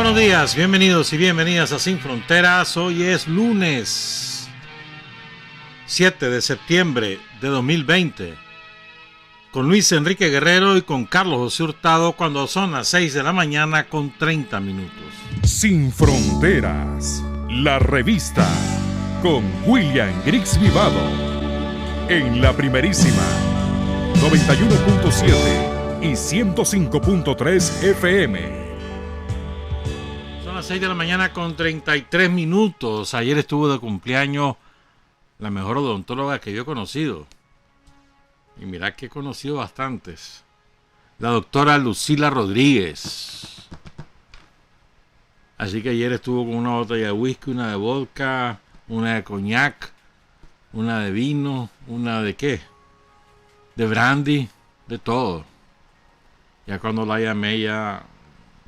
buenos días, bienvenidos y bienvenidas a Sin Fronteras. Hoy es lunes 7 de septiembre de 2020, con Luis Enrique Guerrero y con Carlos José Hurtado, cuando son las 6 de la mañana con 30 minutos. Sin Fronteras, la revista, con William Griggs Vivado, en la primerísima 91.7 y 105.3 FM. Son las 6 de la mañana con 33 minutos. Ayer estuvo de cumpleaños la mejor odontóloga que yo he conocido. Y mirá que he conocido bastantes. La doctora Lucila Rodríguez. Así que ayer estuvo con una botella de whisky, una de vodka, una de coñac, una de vino, una de ¿qué? De brandy, de todo. Ya cuando la llamé ya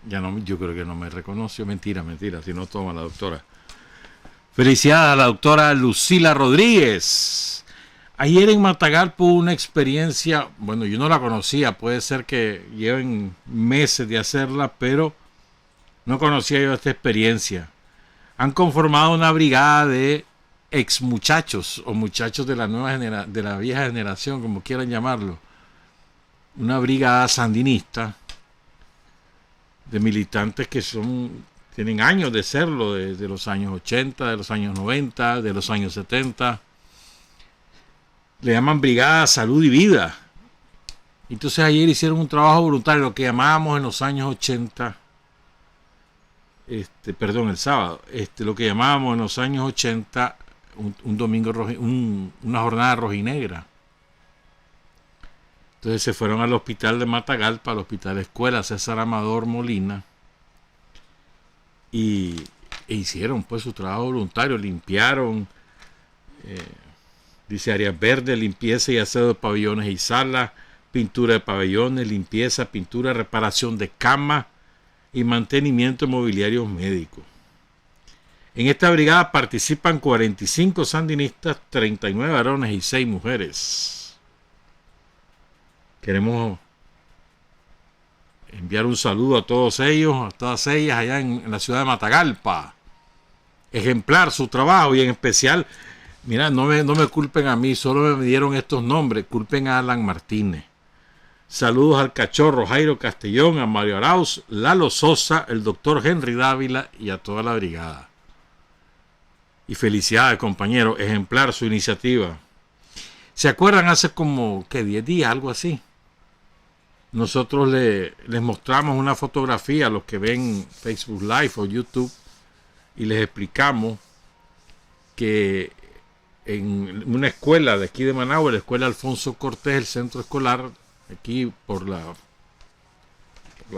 no, yo creo que no me reconoció. Mentira, si no toma la doctora. Felicidades a la doctora Lucila Rodríguez. Ayer en Matagalpa hubo una experiencia, bueno, yo no la conocía, puede ser que lleven meses de hacerla, pero no conocía yo esta experiencia. Han conformado una brigada de ex muchachos o muchachos de la nueva de la vieja generación, como quieran llamarlo. Una brigada sandinista de militantes que tienen años de serlo, de los años 80, de los años 90, de los años 70. Le llaman Brigada Salud y Vida. Entonces ayer hicieron un trabajo voluntario, lo que llamábamos en los años 80, el sábado, lo que llamábamos en los años 80 un domingo una jornada rojinegra. Entonces se fueron al hospital de Matagalpa, al hospital escuela César Amador Molina, e hicieron pues su trabajo voluntario, limpiaron, dice áreas verdes, limpieza y aseo de pabellones y salas, pintura de pabellones, limpieza, pintura, reparación de camas y mantenimiento de mobiliarios médicos. En esta brigada participan 45 sandinistas, 39 varones y 6 mujeres. Queremos enviar un saludo a todos ellos, a todas ellas allá en la ciudad de Matagalpa. Ejemplar su trabajo, y en especial, mira, no me culpen a mí, solo me dieron estos nombres, culpen a Alan Martínez. Saludos al Cachorro, Jairo Castellón, a Mario Arauz, Lalo Sosa, el doctor Henry Dávila y a toda la brigada. Y felicidades, compañeros, ejemplar su iniciativa. ¿Se acuerdan hace como 10 días, algo así? Nosotros les mostramos una fotografía a los que ven Facebook Live o YouTube y les explicamos que en una escuela de aquí de Managua, la escuela Alfonso Cortés, el centro escolar, aquí por la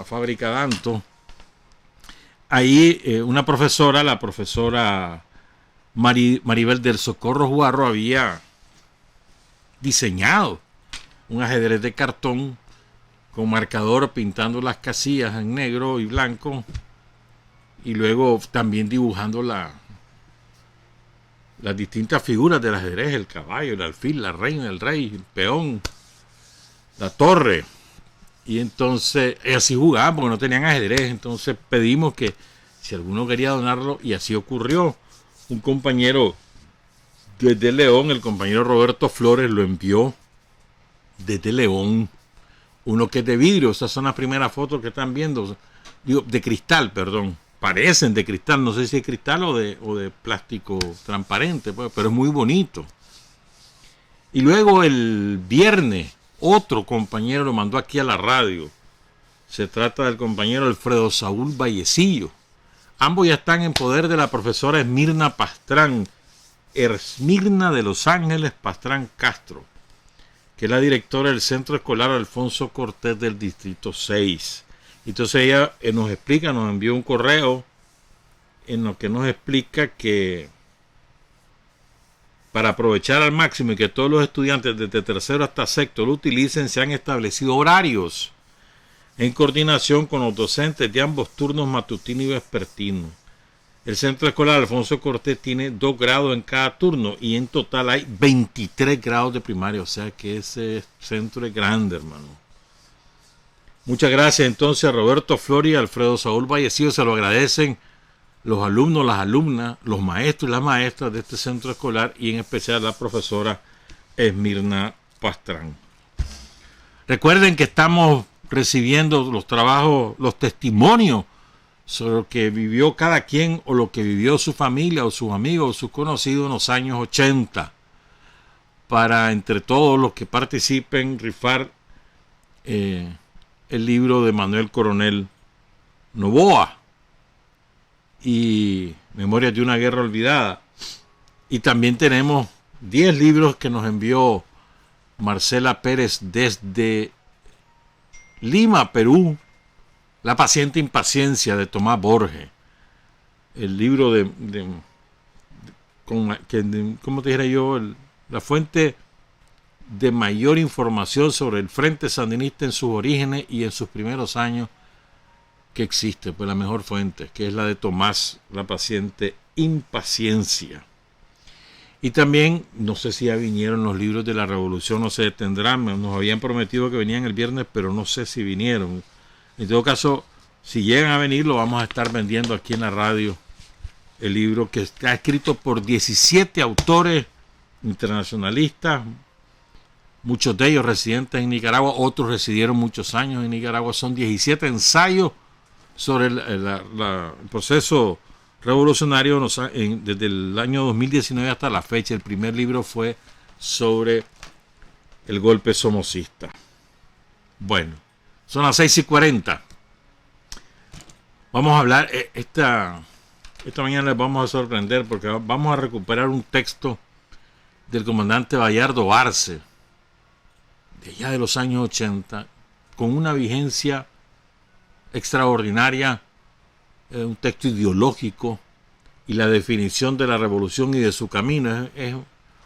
fábrica Danto, ahí una profesora, la profesora Maribel del Socorro Juarro, había diseñado un ajedrez de cartón con marcador, pintando las casillas en negro y blanco, y luego también dibujando las distintas figuras del ajedrez: el caballo, el alfil, la reina, el rey, el peón, la torre. Y entonces así jugaban porque no tenían ajedrez. Entonces pedimos que si alguno quería donarlo, y así ocurrió. Un compañero desde León, el compañero Roberto Flores, lo envió desde León. Uno que es de vidrio, esas son las primeras fotos que están viendo, digo, de cristal, perdón, parecen de cristal, no sé si es cristal o de plástico transparente, pues, pero es muy bonito. Y luego el viernes otro compañero lo mandó aquí a la radio. Se trata del compañero Alfredo Saúl Vallecillo. Ambos ya están en poder de la profesora Esmirna Pastrán, Esmirna de Los Ángeles Pastrán Castro, que es la directora del Centro Escolar Alfonso Cortés del Distrito 6. Entonces ella nos envió un correo en lo que nos explica que para aprovechar al máximo y que todos los estudiantes desde tercero hasta sexto lo utilicen, se han establecido horarios en coordinación con los docentes de ambos turnos matutino y vespertino. El Centro Escolar Alfonso Cortés tiene 2 grados en cada turno y en total hay 23 grados de primaria, o sea que ese centro es grande, hermano. Muchas gracias entonces a Roberto Flori y Alfredo Saúl Vallecillo. Se lo agradecen los alumnos, las alumnas, los maestros y las maestras de este centro escolar y en especial la profesora Esmirna Pastrán. Recuerden que estamos recibiendo los trabajos, los testimonios sobre lo que vivió cada quien o lo que vivió su familia o sus amigos o sus conocidos en los años 80. Para entre todos los que participen rifar el libro de Manuel Coronel Novoa y Memorias de una guerra olvidada. Y también tenemos 10 libros que nos envió Marcela Pérez desde Lima, Perú. La paciente impaciencia de Tomás Borges. El libro ¿cómo te dijera yo? La fuente de mayor información sobre el Frente Sandinista en sus orígenes y en sus primeros años que existe, pues la mejor fuente, que es la de Tomás, la paciente impaciencia. Y también, no sé si ya vinieron los libros de la Revolución, no se detendrán, nos habían prometido que venían el viernes, pero no sé si vinieron. En todo caso, si llegan a venir, lo vamos a estar vendiendo aquí en la radio, el libro que está escrito por 17 autores internacionalistas, muchos de ellos residentes en Nicaragua, otros residieron muchos años en Nicaragua. Son 17 ensayos sobre el proceso revolucionario desde el año 2019 hasta la fecha. El primer libro fue sobre el golpe somocista. Bueno, son las 6:40. Vamos a hablar, esta mañana les vamos a sorprender porque vamos a recuperar un texto del comandante Bayardo Arce, de allá de los años 80, con una vigencia extraordinaria, un texto ideológico, y la definición de la revolución y de su camino es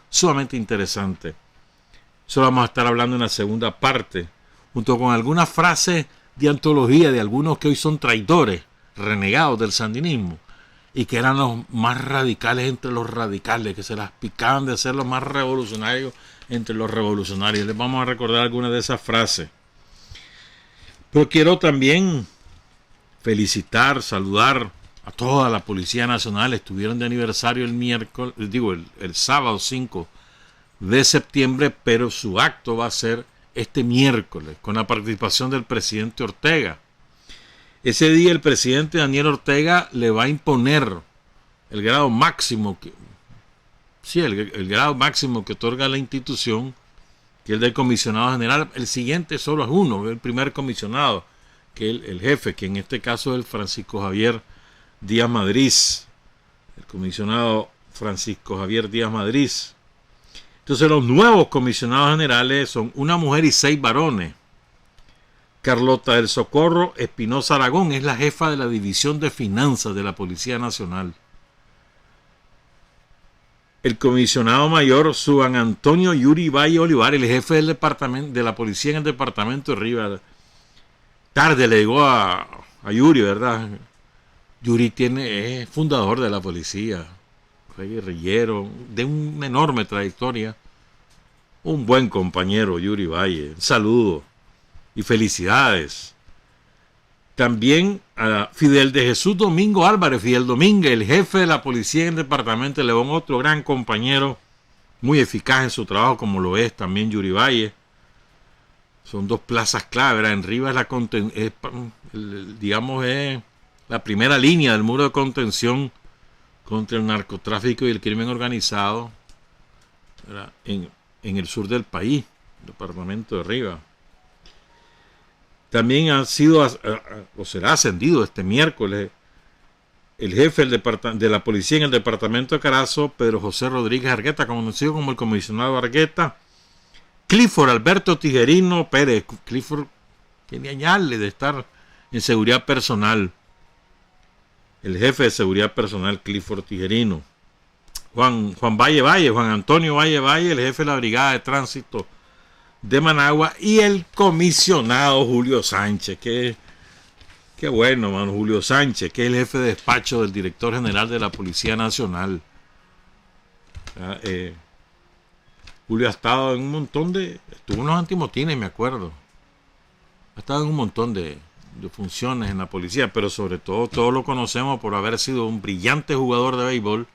sumamente interesante. Eso vamos a estar hablando en la segunda parte, junto con algunas frases de antología de algunos que hoy son traidores, renegados del sandinismo, y que eran los más radicales entre los radicales, que se las picaban de ser los más revolucionarios entre los revolucionarios. Les vamos a recordar algunas de esas frases. Pero quiero también felicitar, saludar a toda la Policía Nacional. Estuvieron de aniversario el sábado 5 de septiembre, pero su acto va a ser este miércoles, con la participación del presidente Ortega. Ese día el presidente Daniel Ortega le va a imponer el grado máximo el grado máximo que otorga la institución, que es el del comisionado general. El siguiente solo es uno, el primer comisionado, que es el jefe, que en este caso es el Francisco Javier Díaz Madrid, el comisionado Francisco Javier Díaz Madrid. Entonces los nuevos comisionados generales son una mujer y 6 varones. Carlota del Socorro Espinosa Aragón es la jefa de la División de Finanzas de la Policía Nacional. El comisionado mayor Juan Antonio Yuri Valle Olivar, el jefe del departamento de la policía en el departamento de Rivas. Tarde le llegó a Yuri, ¿verdad? Yuri es fundador de la policía, fue guerrillero, de una enorme trayectoria. Un buen compañero, Yuri Valle. Un saludo y felicidades. También a Fidel de Jesús Domingo Álvarez, Fidel Domínguez, el jefe de la policía en el departamento de León, otro gran compañero, muy eficaz en su trabajo, como lo es también Yuri Valle. Son dos plazas clave, ¿verdad? En Rivas es la primera línea del muro de contención contra el narcotráfico y el crimen organizado, ¿verdad? En el sur del país, el departamento de Rivas. También será ascendido este miércoles el jefe de la policía en el departamento de Carazo, Pedro José Rodríguez Argueta, conocido como el comisionado Argueta. Clifford Alberto Tijerino Pérez. Clifford tiene añales de estar en seguridad personal. El jefe de seguridad personal, Clifford Tijerino. Juan Antonio Valle, el jefe de la brigada de tránsito de Managua, y el comisionado Julio Sánchez, qué bueno, mano, Julio Sánchez, que es el jefe de despacho del director general de la Policía Nacional. Julio ha estado en un montón estuvo en los antimotines, me acuerdo. Ha estado en un montón de funciones en la policía, pero sobre todo todos lo conocemos por haber sido un brillante jugador de béisbol,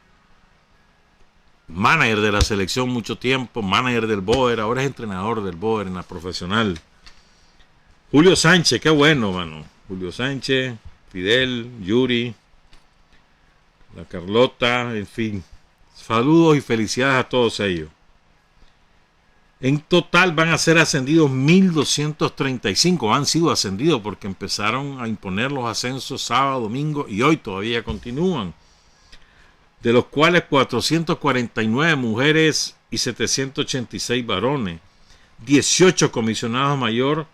manager de la selección mucho tiempo, manager del Boer, ahora es entrenador del Boer en la profesional. Julio Sánchez, qué bueno, mano. Julio Sánchez, Fidel, Yuri, la Carlota, en fin. Saludos y felicidades a todos ellos. En total van a ser ascendidos 1.235. Han sido ascendidos porque empezaron a imponer los ascensos sábado, domingo y hoy todavía continúan. De los cuales 449 mujeres y 786 varones. 18 comisionados mayor,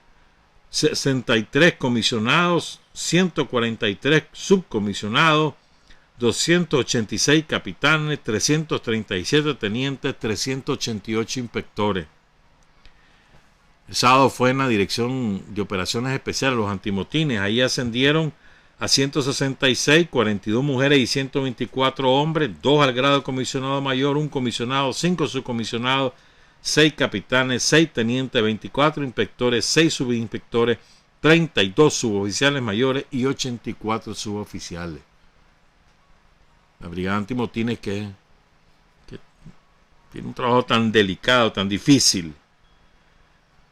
63 comisionados, 143 subcomisionados, 286 capitanes, 337 tenientes, 388 inspectores. El sábado fue en la Dirección de Operaciones Especiales, los antimotines. Ahí ascendieron a 166, 42 mujeres y 124 hombres, 2 al grado de comisionado mayor, 1 comisionado, 5 subcomisionados, 6 capitanes, 6 tenientes, 24 inspectores, 6 subinspectores, 32 suboficiales mayores y 84 suboficiales. La brigada antimotines que tiene un trabajo tan delicado, tan difícil.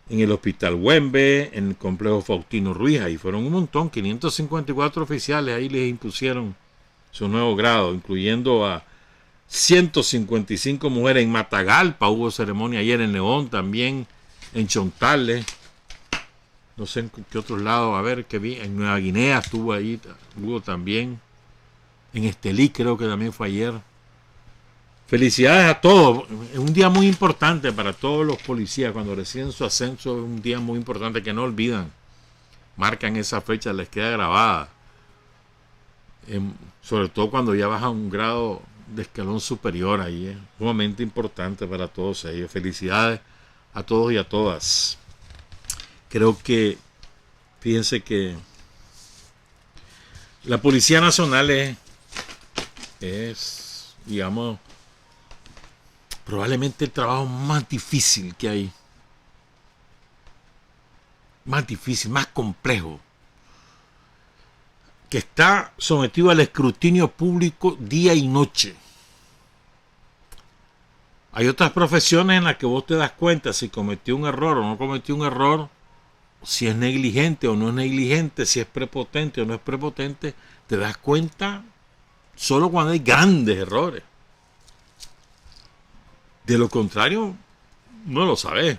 En el Hospital Huembe, en el Complejo Faustino Ruiz, ahí fueron un montón, 554 oficiales, ahí les impusieron su nuevo grado, incluyendo a 155 mujeres en Matagalpa, hubo ceremonia ayer en León, también en Chontales, no sé en qué otros lados, a ver, qué vi, en Nueva Guinea estuvo ahí, hubo también, en Estelí creo que también fue ayer. Felicidades a todos, es un día muy importante para todos los policías, cuando reciben su ascenso es un día muy importante que no olvidan, marcan esa fecha, les queda grabada, sobre todo cuando ya bajan un grado de escalón superior, ahí es sumamente importante para todos ellos. Felicidades a todos y a todas. Creo que, fíjense que la Policía Nacional es, digamos, probablemente el trabajo más difícil que hay. Más difícil, más complejo. Que está sometido al escrutinio público día y noche. Hay otras profesiones en las que vos te das cuenta si cometió un error o no cometió un error, si es negligente o no es negligente, si es prepotente o no es prepotente, te das cuenta solo cuando hay grandes errores. De lo contrario, no lo sabes.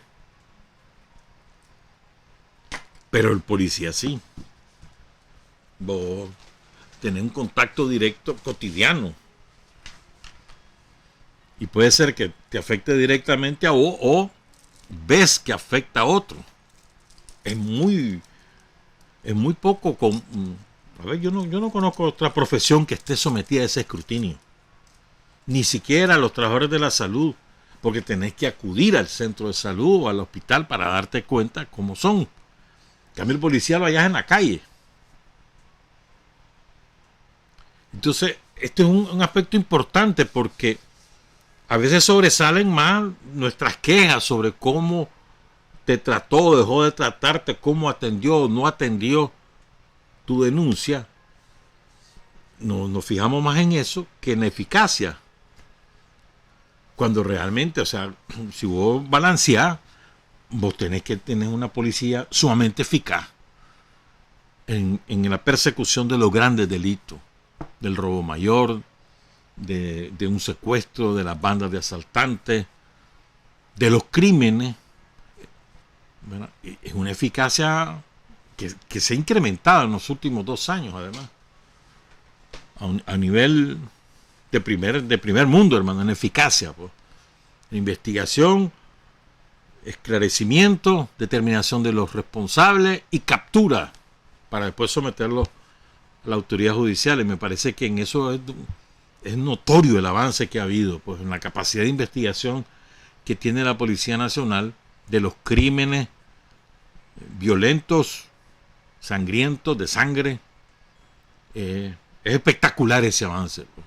Pero el policía sí. Vos tenés un contacto directo cotidiano. Y puede ser que te afecte directamente a vos o ves que afecta a otro. Es muy poco. A ver, yo no conozco otra profesión que esté sometida a ese escrutinio. Ni siquiera los trabajadores de la salud. Porque tenés que acudir al centro de salud o al hospital para darte cuenta cómo son. En cambio, el policía lo hallas en la calle. Entonces, este es un aspecto importante porque a veces sobresalen más nuestras quejas sobre cómo te trató, dejó de tratarte, cómo atendió o no atendió tu denuncia. Nos fijamos más en eso que en la eficacia. Cuando realmente, o sea, si vos balanceás, vos tenés que tener una policía sumamente eficaz en la persecución de los grandes delitos, del robo mayor, de un secuestro, de las bandas de asaltantes, de los crímenes. Bueno, es una eficacia que se ha incrementado en los últimos 2 años, además, a nivel de primer mundo, hermano, en eficacia, pues. Investigación, esclarecimiento, determinación de los responsables y captura para después someterlos a la autoridad judicial. Y me parece que en eso es notorio el avance que ha habido, pues, en la capacidad de investigación que tiene la Policía Nacional de los crímenes violentos, sangrientos, de sangre. Es espectacular ese avance, pues.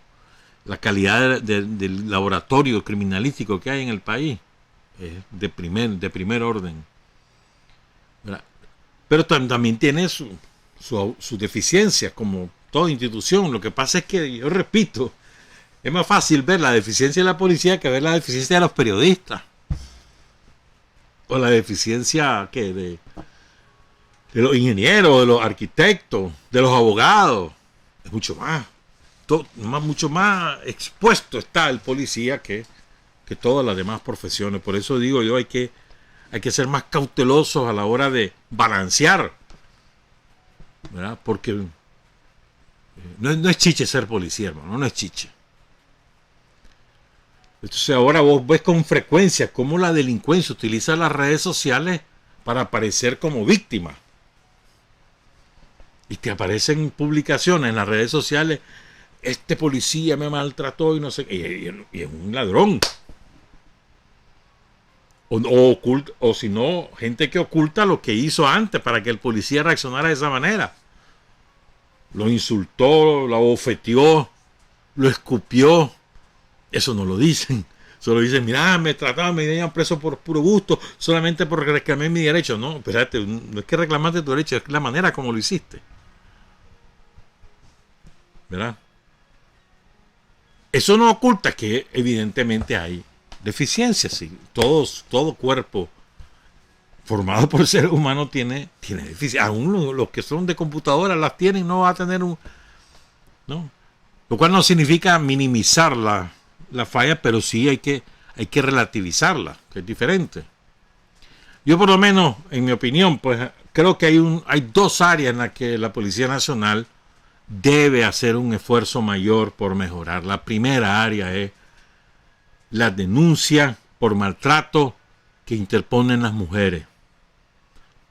La calidad del laboratorio criminalístico que hay en el país es de primer orden. pero también tiene su deficiencia, como toda institución. Lo que pasa es que, yo repito, es más fácil ver la deficiencia de la policía que ver la deficiencia de los periodistas. O la deficiencia de los ingenieros, de los arquitectos, de los abogados. Es mucho mucho más expuesto está el policía que todas las demás profesiones. Por eso digo yo, hay que ser más cautelosos a la hora de balancear, ¿verdad? Porque no es chiche ser policía, hermano, no es chiche. Entonces ahora vos ves con frecuencia cómo la delincuencia utiliza las redes sociales para aparecer como víctima. Y te aparecen publicaciones en las redes sociales: este policía me maltrató y no sé qué, y es un ladrón. O si no, gente que oculta lo que hizo antes para que el policía reaccionara de esa manera. Lo insultó, lo abofeteó, lo escupió. Eso no lo dicen. Solo dicen: mira, me trataban, me tenían preso por puro gusto, solamente por reclamé mi derecho. No, espérate, no es que reclamaste tu derecho, es la manera como lo hiciste, ¿verdad? Eso no oculta que evidentemente hay deficiencias. ¿Sí? Todo cuerpo formado por ser humano tiene deficiencias. Aún los que son de computadora las tienen, no va a tener ¿no? Lo cual no significa minimizar la falla, pero sí hay que relativizarla, que es diferente. Yo, por lo menos, en mi opinión, pues creo que hay dos áreas en las que la Policía Nacional debe hacer un esfuerzo mayor por mejorar. La primera área es la denuncia por maltrato que interponen las mujeres,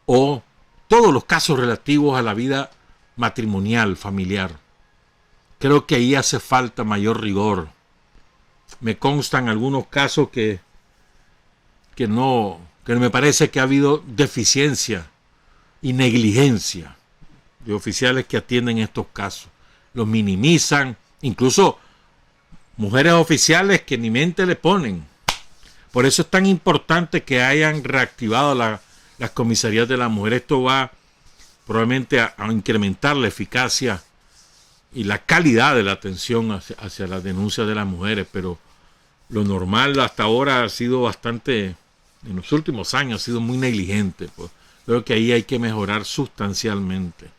o todos los casos relativos a la vida matrimonial, familiar. Creo que ahí hace falta mayor rigor. Me constan algunos casos que me parece que ha habido deficiencia y negligencia de oficiales que atienden estos casos. Los minimizan, incluso mujeres oficiales que ni mente le ponen. Por eso es tan importante que hayan reactivado las comisarías de la mujer. Esto va probablemente a incrementar la eficacia y la calidad de la atención hacia las denuncias de las mujeres, pero lo normal hasta ahora ha sido bastante, en los últimos años ha sido muy negligente. Pues creo que ahí hay que mejorar sustancialmente.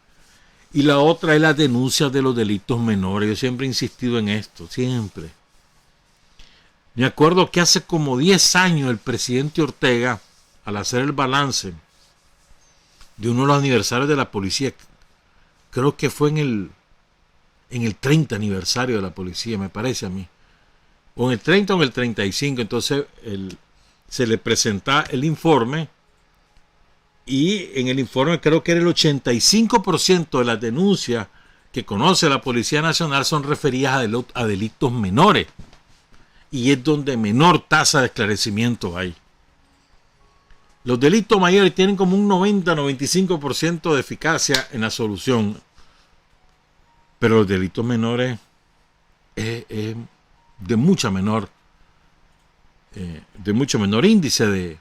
Y la otra es la denuncia de los delitos menores. Yo siempre he insistido en esto, siempre. Me acuerdo que hace como 10 años el presidente Ortega, al hacer el balance de uno de los aniversarios de la policía, creo que fue en el 30 aniversario de la policía, me parece a mí, o en el 30 o en el 35, entonces se le presenta el informe, y en el informe creo que era el 85% de las denuncias que conoce la Policía Nacional son referidas a delitos menores, y es donde menor tasa de esclarecimiento hay. Los delitos mayores tienen como un 90-95% de eficacia en la solución, pero los delitos menores es de mucho menor índice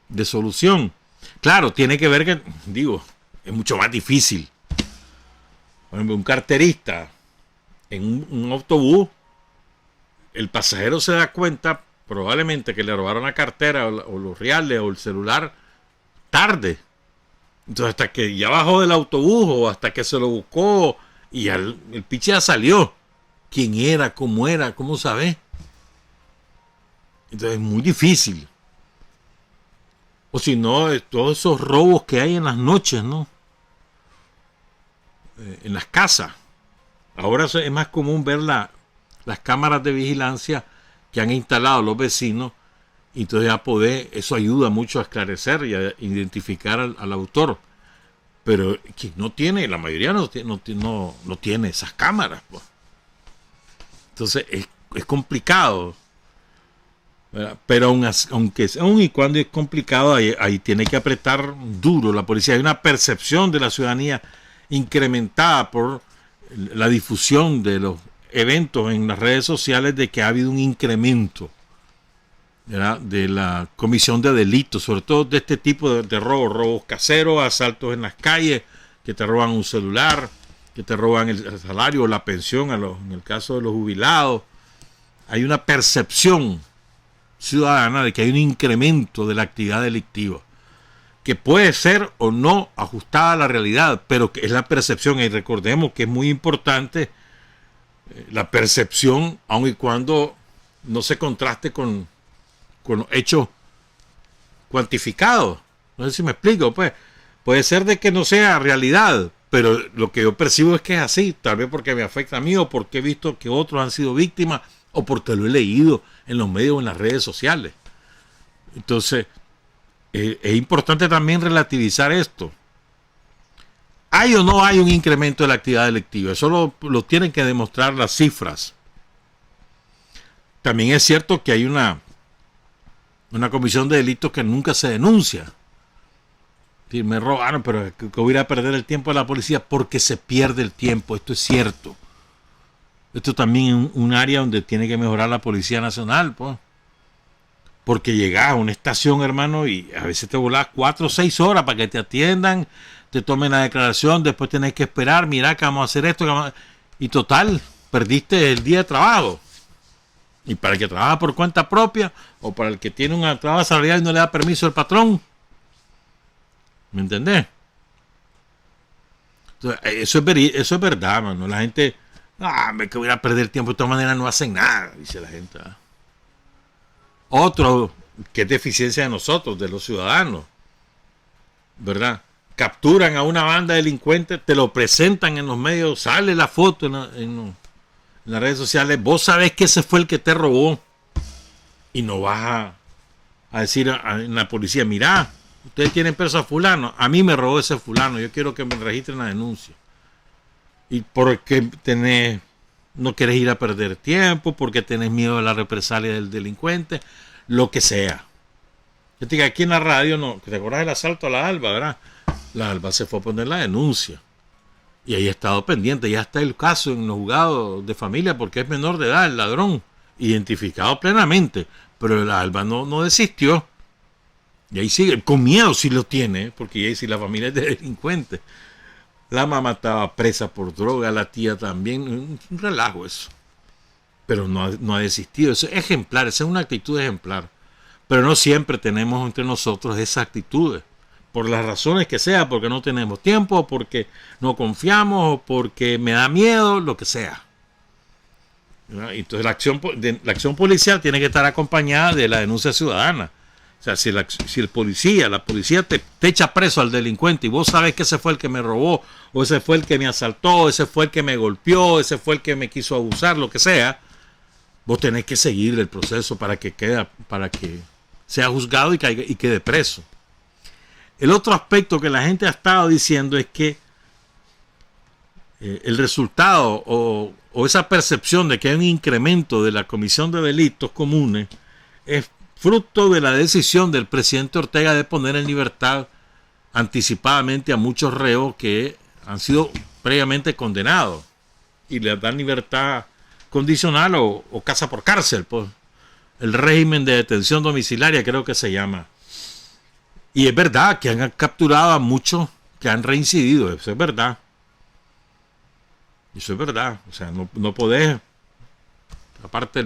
de solución. Claro, tiene que ver que, es mucho más difícil. Por ejemplo, un carterista en un autobús, el pasajero se da cuenta probablemente que le robaron la cartera o los reales o el celular tarde. Entonces, hasta que ya bajó del autobús o hasta que se lo buscó y el piche ya salió. ¿Quién era? ¿Cómo sabe? Entonces es muy difícil. O si no, todos esos robos que hay en las noches, ¿no? En las casas. Ahora es más común ver las cámaras de vigilancia que han instalado los vecinos, y entonces eso ayuda mucho a esclarecer y a identificar al autor. Pero quien no tiene, la mayoría no tiene esas cámaras, pues. Entonces es complicado. Pero aun y cuando es complicado, ahí tiene que apretar duro la policía. Hay una percepción de la ciudadanía incrementada por la difusión de los eventos en las redes sociales de que ha habido un incremento ¿verdad?, de la comisión de delitos, sobre todo de este tipo de robos caseros, asaltos en las calles, que te roban un celular, que te roban el salario o la pensión, en el caso de los jubilados. Hay una percepción ciudadana de que hay un incremento de la actividad delictiva, que puede ser o no ajustada a la realidad, pero que es la percepción. Y recordemos que es muy importante la percepción, aun y cuando no se contraste con los hechos cuantificados. No sé si me explico, pues. Puede ser de que no sea realidad, pero lo que yo percibo es que es así, tal vez porque me afecta a mí, o porque he visto que otros han sido víctimas, o porque lo he leído en los medios o en las redes sociales. Entonces, es importante también relativizar esto. ¿Hay o no hay un incremento de la actividad delictiva? Eso lo tienen que demostrar las cifras. También es cierto que hay una comisión de delitos que nunca se denuncia. Sí, me robaron, pero que voy a perder el tiempo de la policía, porque se pierde el tiempo. Esto es cierto. Esto también es un área donde tiene que mejorar la Policía Nacional, pues. Porque llegas a una estación, hermano, y a veces te volás 4 o 6 horas para que te atiendan, te tomen la declaración, después tenés que esperar, mira que vamos a hacer esto, y total, perdiste el día de trabajo. Y para el que trabaja por cuenta propia, o para el que tiene un trabajo asalariado y no le da permiso el patrón, ¿me entendés? Entonces, eso es verdad, mano. La gente, que voy a perder tiempo, de todas maneras no hacen nada, dice la gente. Otro, que es deficiencia de nosotros, de los ciudadanos, ¿verdad? Capturan a una banda de delincuentes, te lo presentan en los medios, sale la foto en las redes sociales, vos sabés que ese fue el que te robó, y no vas a decir en la policía, mirá, ustedes tienen preso a fulano, a mí me robó ese fulano, yo quiero que me registren la denuncia. Y porque no querés ir a perder tiempo, porque tenés miedo de la represalia del delincuente, lo que sea. Yo te digo, aquí en la radio, ¿te acordás del asalto a la Alba, verdad? La Alba se fue a poner la denuncia. Y ahí ha estado pendiente, ya está el caso en los juzgados de familia, porque es menor de edad el ladrón, identificado plenamente. Pero la Alba no desistió. Y ahí sigue, con miedo sí lo tiene, porque ahí sí la familia es de delincuentes. La mamá estaba presa por droga, la tía también, un relajo eso. Pero no ha desistido, eso es ejemplar, esa es una actitud ejemplar. Pero no siempre tenemos entre nosotros esas actitudes, por las razones que sea, porque no tenemos tiempo, porque no confiamos, o porque me da miedo, lo que sea. Entonces la acción policial tiene que estar acompañada de la denuncia ciudadana. O sea, si la policía te echa preso al delincuente y vos sabés que ese fue el que me robó, o ese fue el que me asaltó, ese fue el que me golpeó, ese fue el que me quiso abusar, lo que sea, vos tenés que seguir el proceso para que sea juzgado y quede preso. El otro aspecto que la gente ha estado diciendo es que el resultado o esa percepción de que hay un incremento de la comisión de delitos comunes es fruto de la decisión del presidente Ortega de poner en libertad anticipadamente a muchos reos que han sido previamente condenados, y les dan libertad condicional o casa por cárcel, pues. El régimen de detención domiciliaria creo que se llama. Y es verdad que han capturado a muchos que han reincidido, eso es verdad. Eso es verdad. O sea, no podés, aparte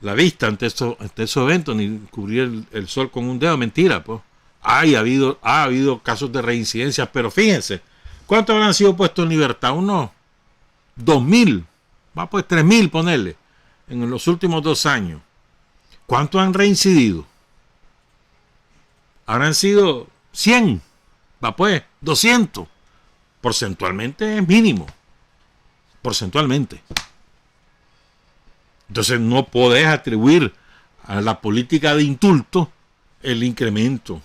la vista ante esos eventos, ni cubrir el sol con un dedo, mentira, pues. Ha habido casos de reincidencia, pero fíjense, ¿cuántos habrán sido puestos en libertad? Unos 2.000, pues 3.000, ponerle, en los últimos 2 años. ¿Cuántos han reincidido? Habrán sido 100, pues 200. Porcentualmente es mínimo. Porcentualmente. Entonces no podés atribuir a la política de indulto el incremento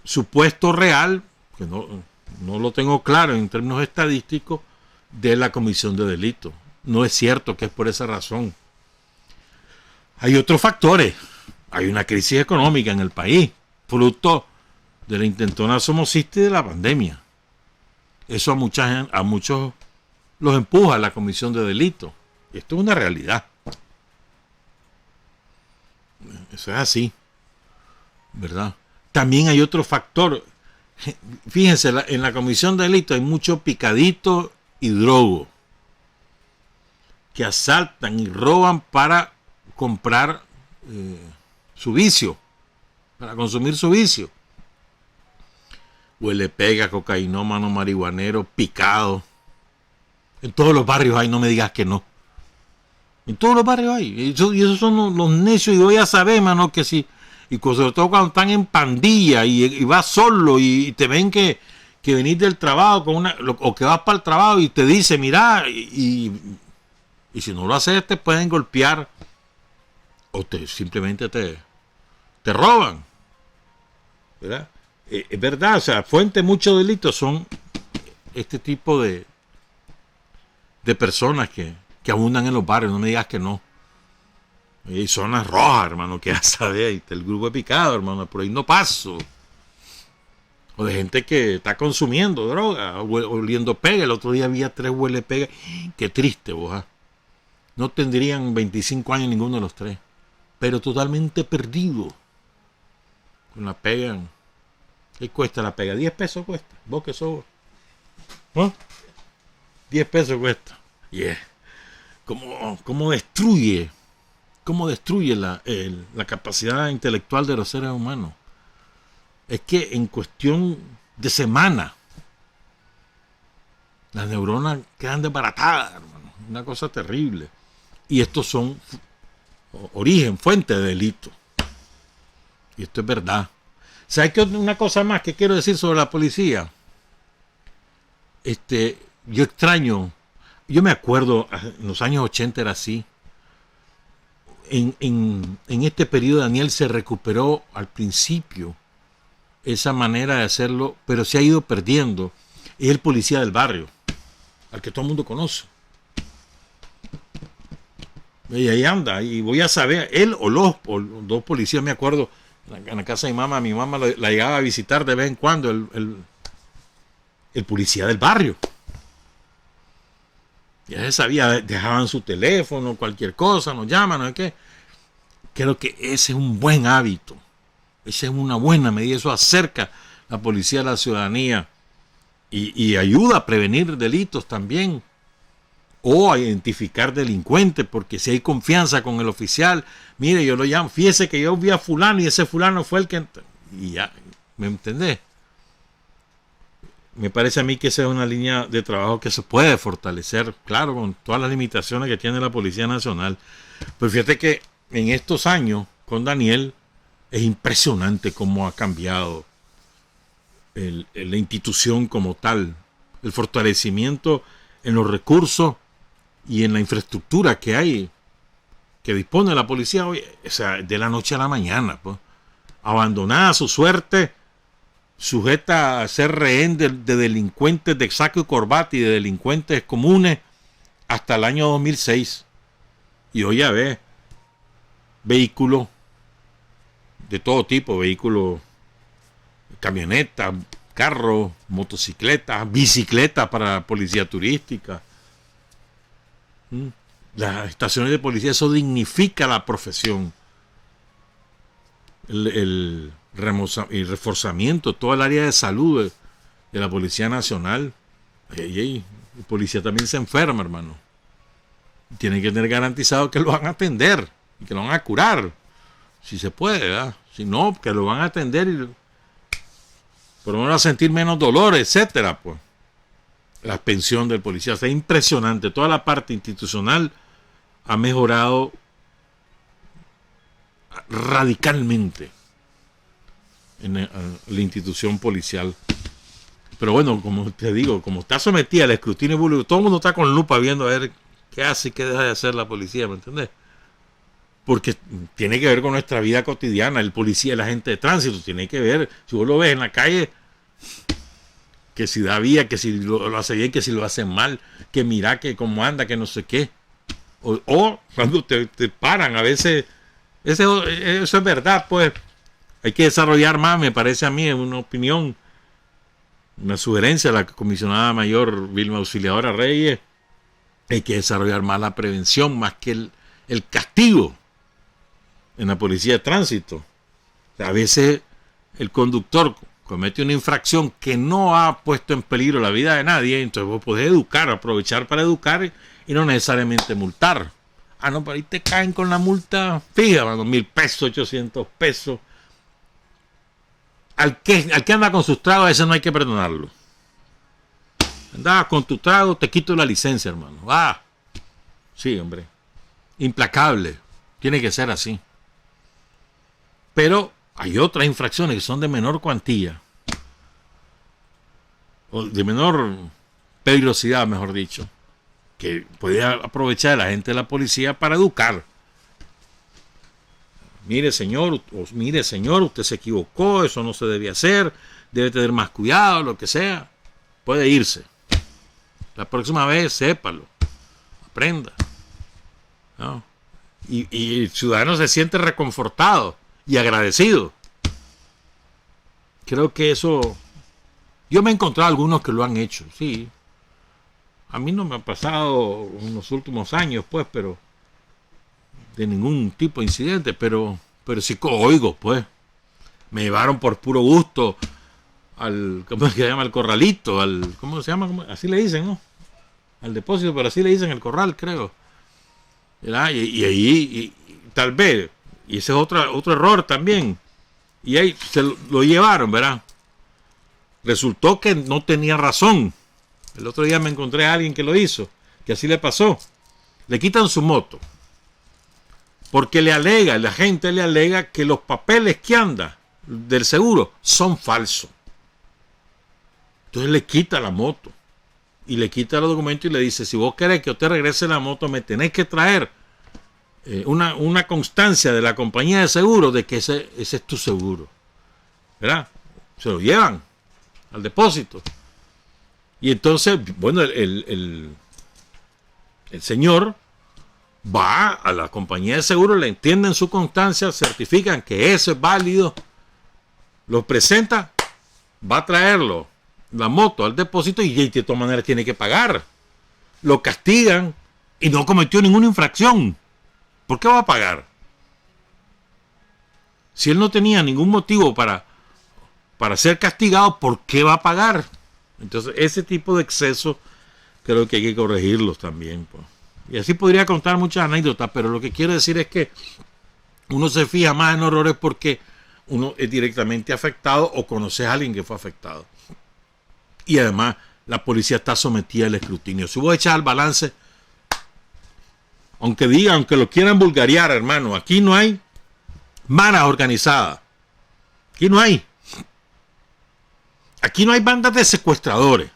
supuesto real, que no lo tengo claro en términos estadísticos, de la comisión de delitos. No es cierto que es por esa razón. Hay otros factores. Hay una crisis económica en el país, fruto de la intentona somocista y de la pandemia. Eso a muchos los empuja a la comisión de delitos. Esto es una realidad. Eso es así, ¿verdad? También hay otro factor. Fíjense, en la comisión de delito hay mucho picadito y drogo que asaltan y roban para comprar su vicio, para consumir su vicio. Huele pega, cocainómano, marihuanero, picado. En todos los barrios hay, no me digas que no. En todos los barrios hay. Y esos son los necios, y voy a saber, mano, que si... Y sobre todo cuando están en pandilla y vas solo y te ven que venís del trabajo o que vas para el trabajo y te dice, mira, y si no lo haces te pueden golpear o simplemente te roban, ¿verdad? Es verdad, o sea, fuente de muchos delitos son este tipo de personas que abundan en los barrios, no me digas que no. Hay zonas rojas, hermano, que ya sabes, ahí está el grupo de picado, hermano, por ahí no paso. O de gente que está consumiendo droga, oliendo pega. El otro día había 3 huele pega. Qué triste, boja. No tendrían 25 años ninguno de los 3. Pero totalmente perdido. Con la pega. ¿Qué cuesta la pega? 10 pesos cuesta. Vos que sos. ¿No? 10 pesos cuesta. Yeah. ¿Cómo destruye? ¿Cómo destruye la capacidad intelectual de los seres humanos? Es que en cuestión de semana las neuronas quedan desbaratadas, hermano. Una cosa terrible. Y estos son fuente de delito. Y esto es verdad. ¿Sabes qué? Una cosa más que quiero decir sobre la policía. Yo extraño, yo me acuerdo, en los años 80 era así. En este periodo Daniel se recuperó al principio esa manera de hacerlo, pero se ha ido perdiendo. Es el policía del barrio, al que todo el mundo conoce. Y ahí anda, y voy a saber, él o los 2 policías, me acuerdo, en la casa de mi mamá la llegaba a visitar de vez en cuando, el policía del barrio. Ya se sabía, dejaban su teléfono, cualquier cosa, nos llaman, no sé qué. Creo que ese es un buen hábito. Esa es una buena medida. Eso acerca la policía a la ciudadanía y ayuda a prevenir delitos también. O a identificar delincuentes, porque si hay confianza con el oficial, mire, yo lo llamo, fíjese que yo vi a fulano y ese fulano fue el que... Y ya, ¿me entendés? Me parece a mí que esa es una línea de trabajo que se puede fortalecer, claro, con todas las limitaciones que tiene la Policía Nacional. Pero fíjate que en estos años, con Daniel, es impresionante cómo ha cambiado la institución como tal, el fortalecimiento en los recursos y en la infraestructura que hay, que dispone la policía hoy, o sea, de la noche a la mañana, pues, abandonada a su suerte, sujeta a ser rehén de delincuentes de saco y corbata y de delincuentes comunes hasta el año 2006. Y hoy ya ves, vehículos de todo tipo, vehículos, camionetas, carros, motocicletas, bicicletas para policía turística. Las estaciones de policía, eso dignifica la profesión. El reforzamiento, todo el área de salud de la Policía Nacional. El policía también se enferma, hermano. Tiene que tener garantizado que lo van a atender y que lo van a curar, si se puede, ¿verdad? Si no, que lo van a atender y por lo menos a sentir menos dolor, etcétera, pues. La pensión del policía está impresionante. Toda la parte institucional ha mejorado radicalmente en la institución policial. Pero bueno, como te digo, como está sometida al escrutinio público, todo el mundo está con lupa viendo a ver qué hace y qué deja de hacer la policía, ¿me entiendes? Porque tiene que ver con nuestra vida cotidiana. El policía, el agente de tránsito, tiene que ver, si vos lo ves en la calle, que si da vía, que si lo hace bien, que si lo hace mal, que mira que cómo anda, que no sé qué. O cuando te paran, a veces, eso es verdad, pues. Hay que desarrollar más, me parece a mí, en una opinión, una sugerencia a la comisionada mayor Vilma Auxiliadora Reyes. Hay que desarrollar más la prevención, más que el castigo. en la policía de tránsito. A veces el conductor comete una infracción que no ha puesto en peligro la vida de nadie, entonces vos podés educar, aprovechar para educar y no necesariamente multar. Ah, no, pero ahí te caen con la multa fija, 1,000 pesos, 800 pesos. Al que anda con sus tragos, a ese no hay que perdonarlo. Andaba con tu trago, te quito la licencia, hermano. Ah, sí, hombre. Implacable. Tiene que ser así. Pero hay otras infracciones que son de menor cuantía. O de menor peligrosidad, mejor dicho. Que puede aprovechar la gente de la policía para educar. Mire señor, usted se equivocó, eso no se debe hacer, debe tener más cuidado, lo que sea. Puede irse. La próxima vez, sépalo, aprenda. ¿No? Y el ciudadano se siente reconfortado y agradecido. Creo que eso... Yo me he encontrado algunos que lo han hecho, sí. A mí no me ha pasado en los últimos años, pues, pero... de ningún tipo de incidente, pero sí oigo, pues. Me llevaron por puro gusto al, ¿cómo se llama? Al corralito, al, ¿cómo se llama? Así le dicen, ¿no? Al depósito, pero así le dicen el corral, creo. Y ahí, tal vez, y ese es otro error también. Y ahí se lo llevaron, ¿verdad? Resultó que no tenía razón. El otro día me encontré a alguien que lo hizo, que así le pasó. Le quitan su moto. Porque la gente le alega que los papeles que anda del seguro son falsos. Entonces le quita la moto y le quita los documentos y le dice, si vos querés que yo te regrese la moto, me tenés que traer una constancia de la compañía de seguro de que ese es tu seguro. ¿Verdad? Se lo llevan al depósito. Y entonces, bueno, el señor va a la compañía de seguro, le entienden su constancia, certifican que eso es válido, lo presenta, va a traerlo, la moto al depósito y de todas maneras tiene que pagar. Lo castigan y no cometió ninguna infracción. ¿Por qué va a pagar? Si él no tenía ningún motivo para ser castigado, ¿por qué va a pagar? Entonces, ese tipo de excesos creo que hay que corregirlos también, pues. Y así podría contar muchas anécdotas, pero lo que quiero decir es que uno se fija más en errores porque uno es directamente afectado o conoces a alguien que fue afectado. Y además la policía está sometida al escrutinio. Si vos echas al balance, aunque lo quieran vulgarear, hermano, aquí no hay maras organizadas. Aquí no hay. Aquí no hay bandas de secuestradores.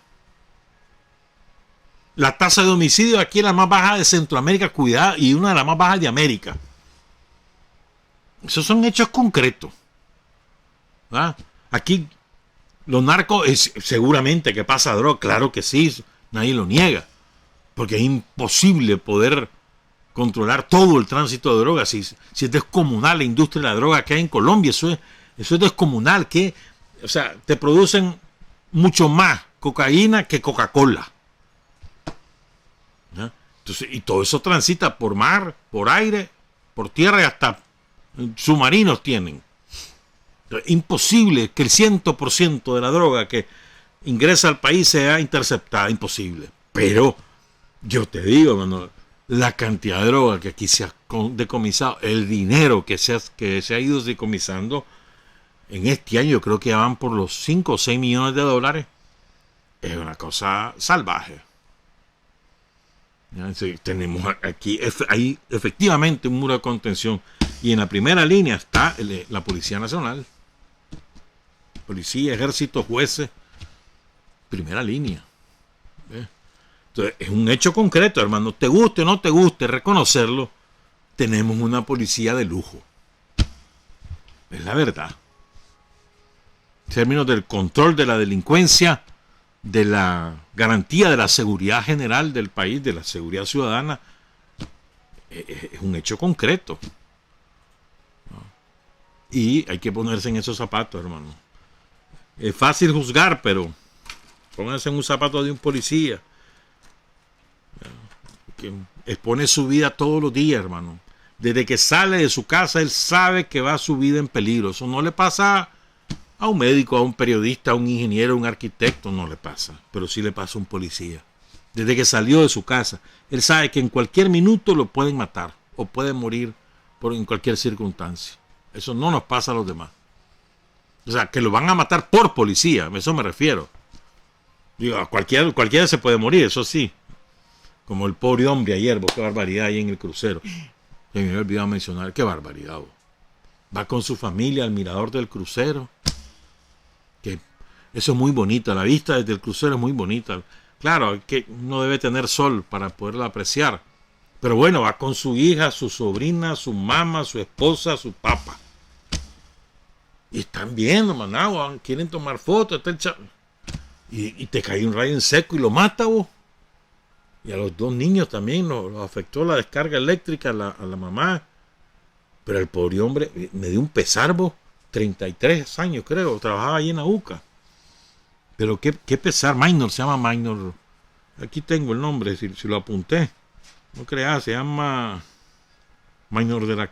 La tasa de homicidio aquí es la más baja de Centroamérica, cuidado, y una de las más bajas de América. Esos son hechos concretos. ¿Verdad? Aquí los narcos, seguramente que pasa droga, claro que sí, nadie lo niega. Porque es imposible poder controlar todo el tránsito de drogas. Si es descomunal la industria de la droga que hay en Colombia, eso es descomunal. O sea, te producen mucho más cocaína que Coca-Cola. Entonces, y todo eso transita por mar, por aire, por tierra y hasta submarinos tienen. Entonces, imposible que el 100% de la droga que ingresa al país sea interceptada, imposible. Pero yo te digo, hermano, la cantidad de droga que aquí se ha decomisado, el dinero que se ha ido decomisando en este año, yo creo que ya van por los 5 o 6 millones de dólares, es una cosa salvaje. Tenemos aquí hay efectivamente un muro de contención y en la primera línea está la Policía Nacional, policía, ejército, jueces, primera línea. Entonces es un hecho concreto, hermano, te guste o no te guste reconocerlo, tenemos una policía de lujo, es la verdad. En términos del control de la delincuencia, de la garantía de la seguridad general del país, de la seguridad ciudadana, es un hecho concreto. Y hay que ponerse en esos zapatos, hermano. Es fácil juzgar, pero pónganse en un zapato de un policía que expone su vida todos los días, hermano. Desde que sale de su casa, él sabe que va su vida en peligro. Eso no le pasa a un médico, a un periodista, a un ingeniero, a un arquitecto, no le pasa. Pero sí le pasa a un policía. Desde que salió de su casa, él sabe que en cualquier minuto lo pueden matar o puede morir en cualquier circunstancia. Eso no nos pasa a los demás. O sea, que lo van a matar por policía, a eso me refiero. Digo, cualquiera se puede morir, eso sí. Como el pobre hombre ayer, qué barbaridad ahí en el crucero. Se me había olvidado mencionar, qué barbaridad. Va con su familia al mirador del crucero. Que eso es muy bonito, la vista desde el crucero es muy bonita. Claro, que no debe tener sol para poderla apreciar. Pero bueno, va con su hija, su sobrina, su mamá, su esposa, su papá. Y están viendo, Managua, quieren tomar fotos, y te cae un rayo en seco y lo mata, vos. Y a los 2 niños también los afectó la descarga eléctrica a la mamá. Pero el pobre hombre me dio un pesar, vos. 33 años creo, trabajaba ahí en AUCA. Pero qué pesar, Minor, se llama Minor. Aquí tengo el nombre, si lo apunté. No creas, se llama Minor de la...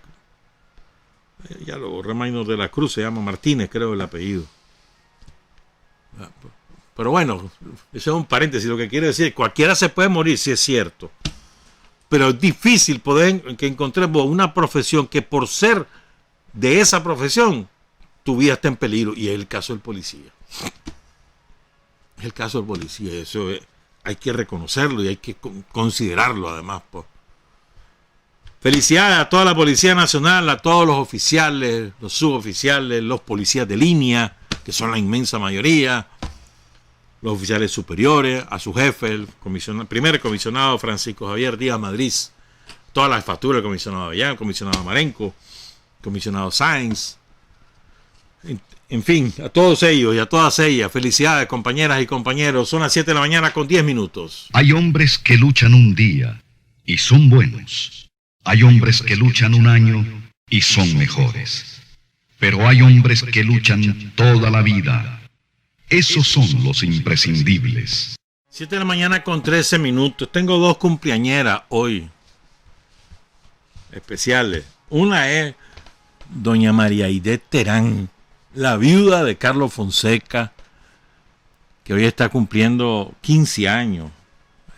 Ya lo borré, Minor de la Cruz, se llama Martínez, creo el apellido. Pero bueno, eso es un paréntesis, lo que quiere decir, cualquiera se puede morir, si es cierto. Pero es difícil poder que encontremos una profesión que por ser de esa profesión, tu vida está en peligro. Y es el caso del policía. Es el caso del policía, eso hay que reconocerlo y hay que considerarlo además. Pues. Felicidades a toda la Policía Nacional, a todos los oficiales, los suboficiales, los policías de línea, que son la inmensa mayoría, los oficiales superiores, a su jefe, el primer comisionado Francisco Javier Díaz Madrid, toda la jefatura, el comisionado Avellán, el comisionado Marenco, el comisionado Sáenz, en fin, a todos ellos y a todas ellas, felicidades compañeras y compañeros, son las 7 de la mañana con 10 minutos. Hay hombres que luchan un día y son buenos. Hay hombres que luchan un año y son mejores. Pero hay hombres que luchan toda la vida. Esos son los imprescindibles. 7 de la mañana con 13 minutos. Tengo 2 cumpleañeras hoy. Especiales. Una es doña María Aide Terán, la viuda de Carlos Fonseca, que hoy está cumpliendo 15 años.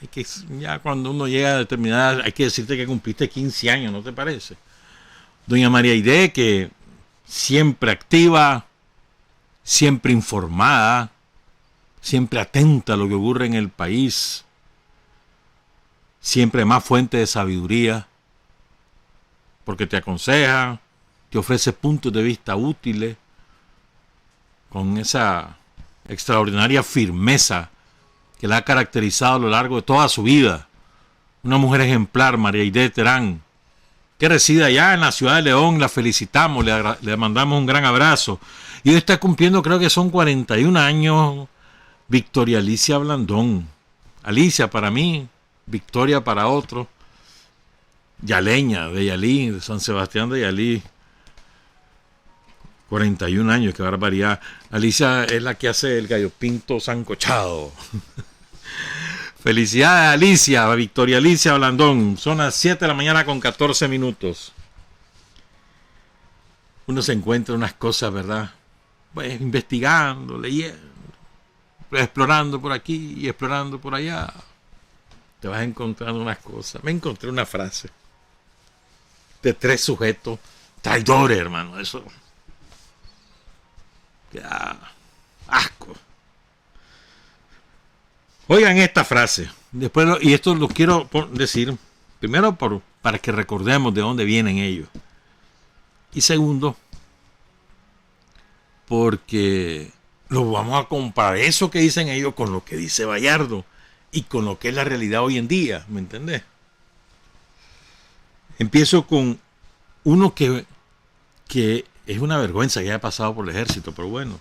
Hay que, ya cuando uno llega a determinada, hay que decirte que cumpliste 15 años, ¿no te parece? Doña María Aide, que siempre activa, siempre informada, siempre atenta a lo que ocurre en el país, siempre más fuente de sabiduría, porque te aconseja, te ofrece puntos de vista útiles, con esa extraordinaria firmeza que la ha caracterizado a lo largo de toda su vida. Una mujer ejemplar, María Aide Terán, que reside allá en la ciudad de León. La felicitamos, le mandamos un gran abrazo. Y hoy está cumpliendo, creo que son 41 años, Victoria Alicia Blandón. Alicia para mí, Victoria para otro. Yaleña de Yalí, de San Sebastián de Yalí. 41 años, qué barbaridad. Alicia es la que hace el gallo pinto sancochado. Felicidades, Alicia, Victoria Alicia Blandón. Son las 7 de la mañana con 14 minutos. Uno se encuentra unas cosas, ¿verdad? Pues investigando, leyendo, explorando por aquí y explorando por allá. Te vas encontrando unas cosas. Me encontré una frase de 3 sujetos traidores, hermano. Eso... asco. Oigan esta frase. Después y esto lo quiero decir primero para que recordemos de dónde vienen ellos. Y segundo, porque lo vamos a comparar eso que dicen ellos con lo que dice Bayardo y con lo que es la realidad hoy en día, ¿me entendés? Empiezo con uno que es una vergüenza que haya pasado por el ejército, pero bueno.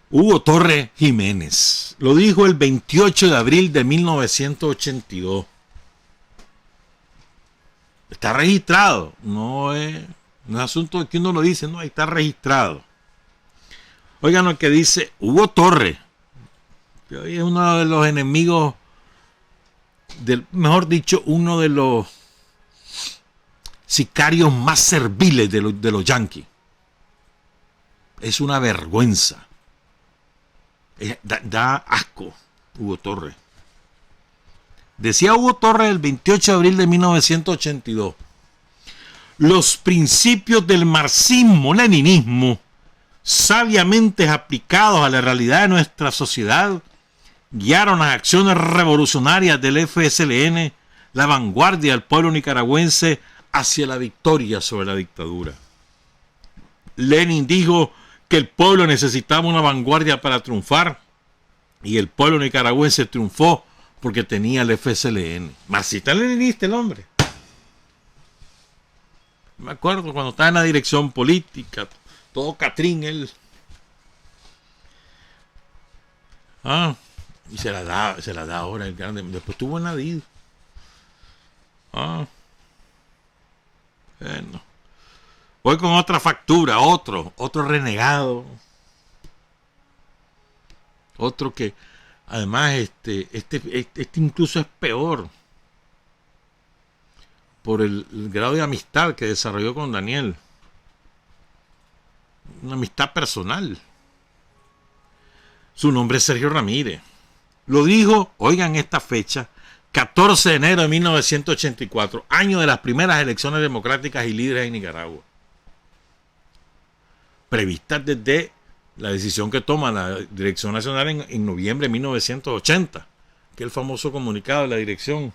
Hugo Torres Jiménez lo dijo el 28 de abril de 1982. Está registrado, no es asunto de que uno lo dice, no, está registrado. Oigan lo que dice Hugo Torres, que hoy es uno de los enemigos, mejor dicho, uno de los sicarios más serviles de los yanquis. Es una vergüenza. Da asco Hugo Torres. Decía Hugo Torres el 28 de abril de 1982: los principios del marxismo-leninismo, sabiamente aplicados a la realidad de nuestra sociedad, guiaron las acciones revolucionarias del FSLN, la vanguardia del pueblo nicaragüense, hacia la victoria sobre la dictadura. Lenin dijo que el pueblo necesitaba una vanguardia para triunfar, y el pueblo nicaragüense triunfó porque tenía el FSLN. Marxista-leninista el hombre. Me acuerdo cuando estaba en la dirección política, todo Catrín él. Y se la da ahora el grande. Después tuvo Nadir. Bueno. Voy con otra factura, otro renegado. Otro que además este incluso es peor por el grado de amistad que desarrolló con Daniel. Una amistad personal. Su nombre es Sergio Ramírez. Lo dijo, oigan esta fecha, 14 de enero de 1984, año de las primeras elecciones democráticas y libres en Nicaragua, previstas desde la decisión que toma la Dirección Nacional en noviembre de 1980, que es el famoso comunicado de la dirección: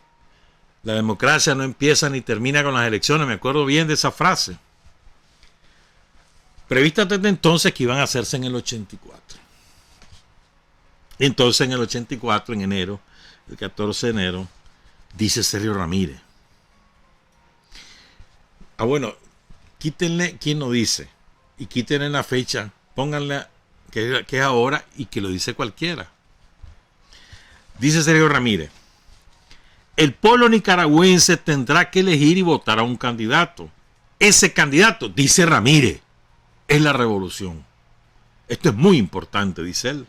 la democracia no empieza ni termina con las elecciones. Me acuerdo bien de esa frase. Previstas desde entonces, que iban a hacerse en el 84. Entonces en el 84, en enero, el 14 de enero, dice Sergio Ramírez. Bueno, quítenle quien no dice, y quítenle la fecha, pónganle que es ahora y que lo dice cualquiera. Dice Sergio Ramírez: el pueblo nicaragüense tendrá que elegir y votar a un candidato. Ese candidato, dice Ramírez, es la revolución. Esto es muy importante, dice él.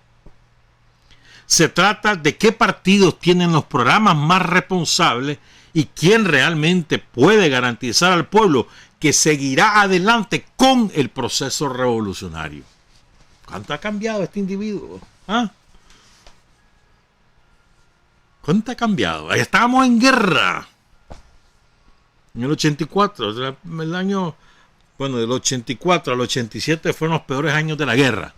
Se trata de qué partidos tienen los programas más responsables y quién realmente puede garantizar al pueblo que seguirá adelante con el proceso revolucionario. ¿Cuánto ha cambiado este individuo? ¿Cuánto ha cambiado? Ahí estábamos en guerra. En el 84, el año, bueno, del 84 al 87 fueron los peores años de la guerra.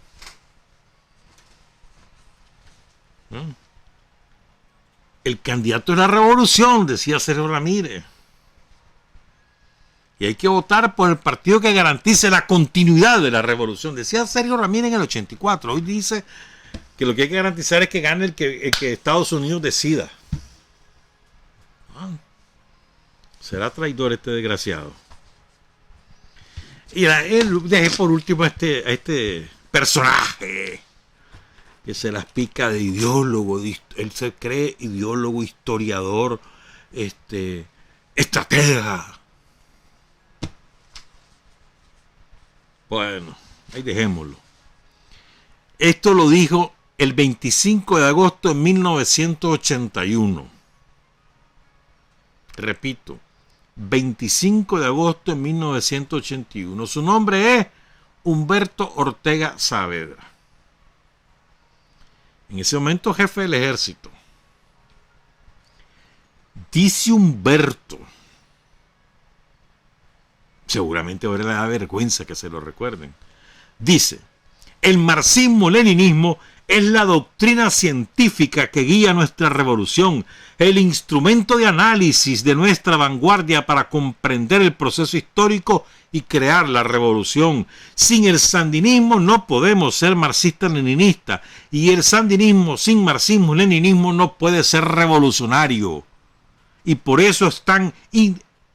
El candidato es la revolución, decía Sergio Ramírez. Y hay que votar por el partido que garantice la continuidad de la revolución, decía Sergio Ramírez en el 84. Hoy dice que lo que hay que garantizar es que gane el que Estados Unidos decida. Será traidor este desgraciado. Y él dejé por último a este personaje que se las pica de ideólogo. Él se cree ideólogo, historiador, estratega. Bueno, ahí dejémoslo. Esto lo dijo el 25 de agosto de 1981. Repito, 25 de agosto de 1981. Su nombre es Humberto Ortega Saavedra. En ese momento jefe del ejército. Dice Humberto, seguramente ahora le da vergüenza que se lo recuerden, dice: el marxismo-leninismo es la doctrina científica que guía nuestra revolución, el instrumento de análisis de nuestra vanguardia para comprender el proceso histórico y crear la revolución. Sin el sandinismo no podemos ser marxistas-leninistas, y el sandinismo sin marxismo-leninismo no puede ser revolucionario. Y por eso están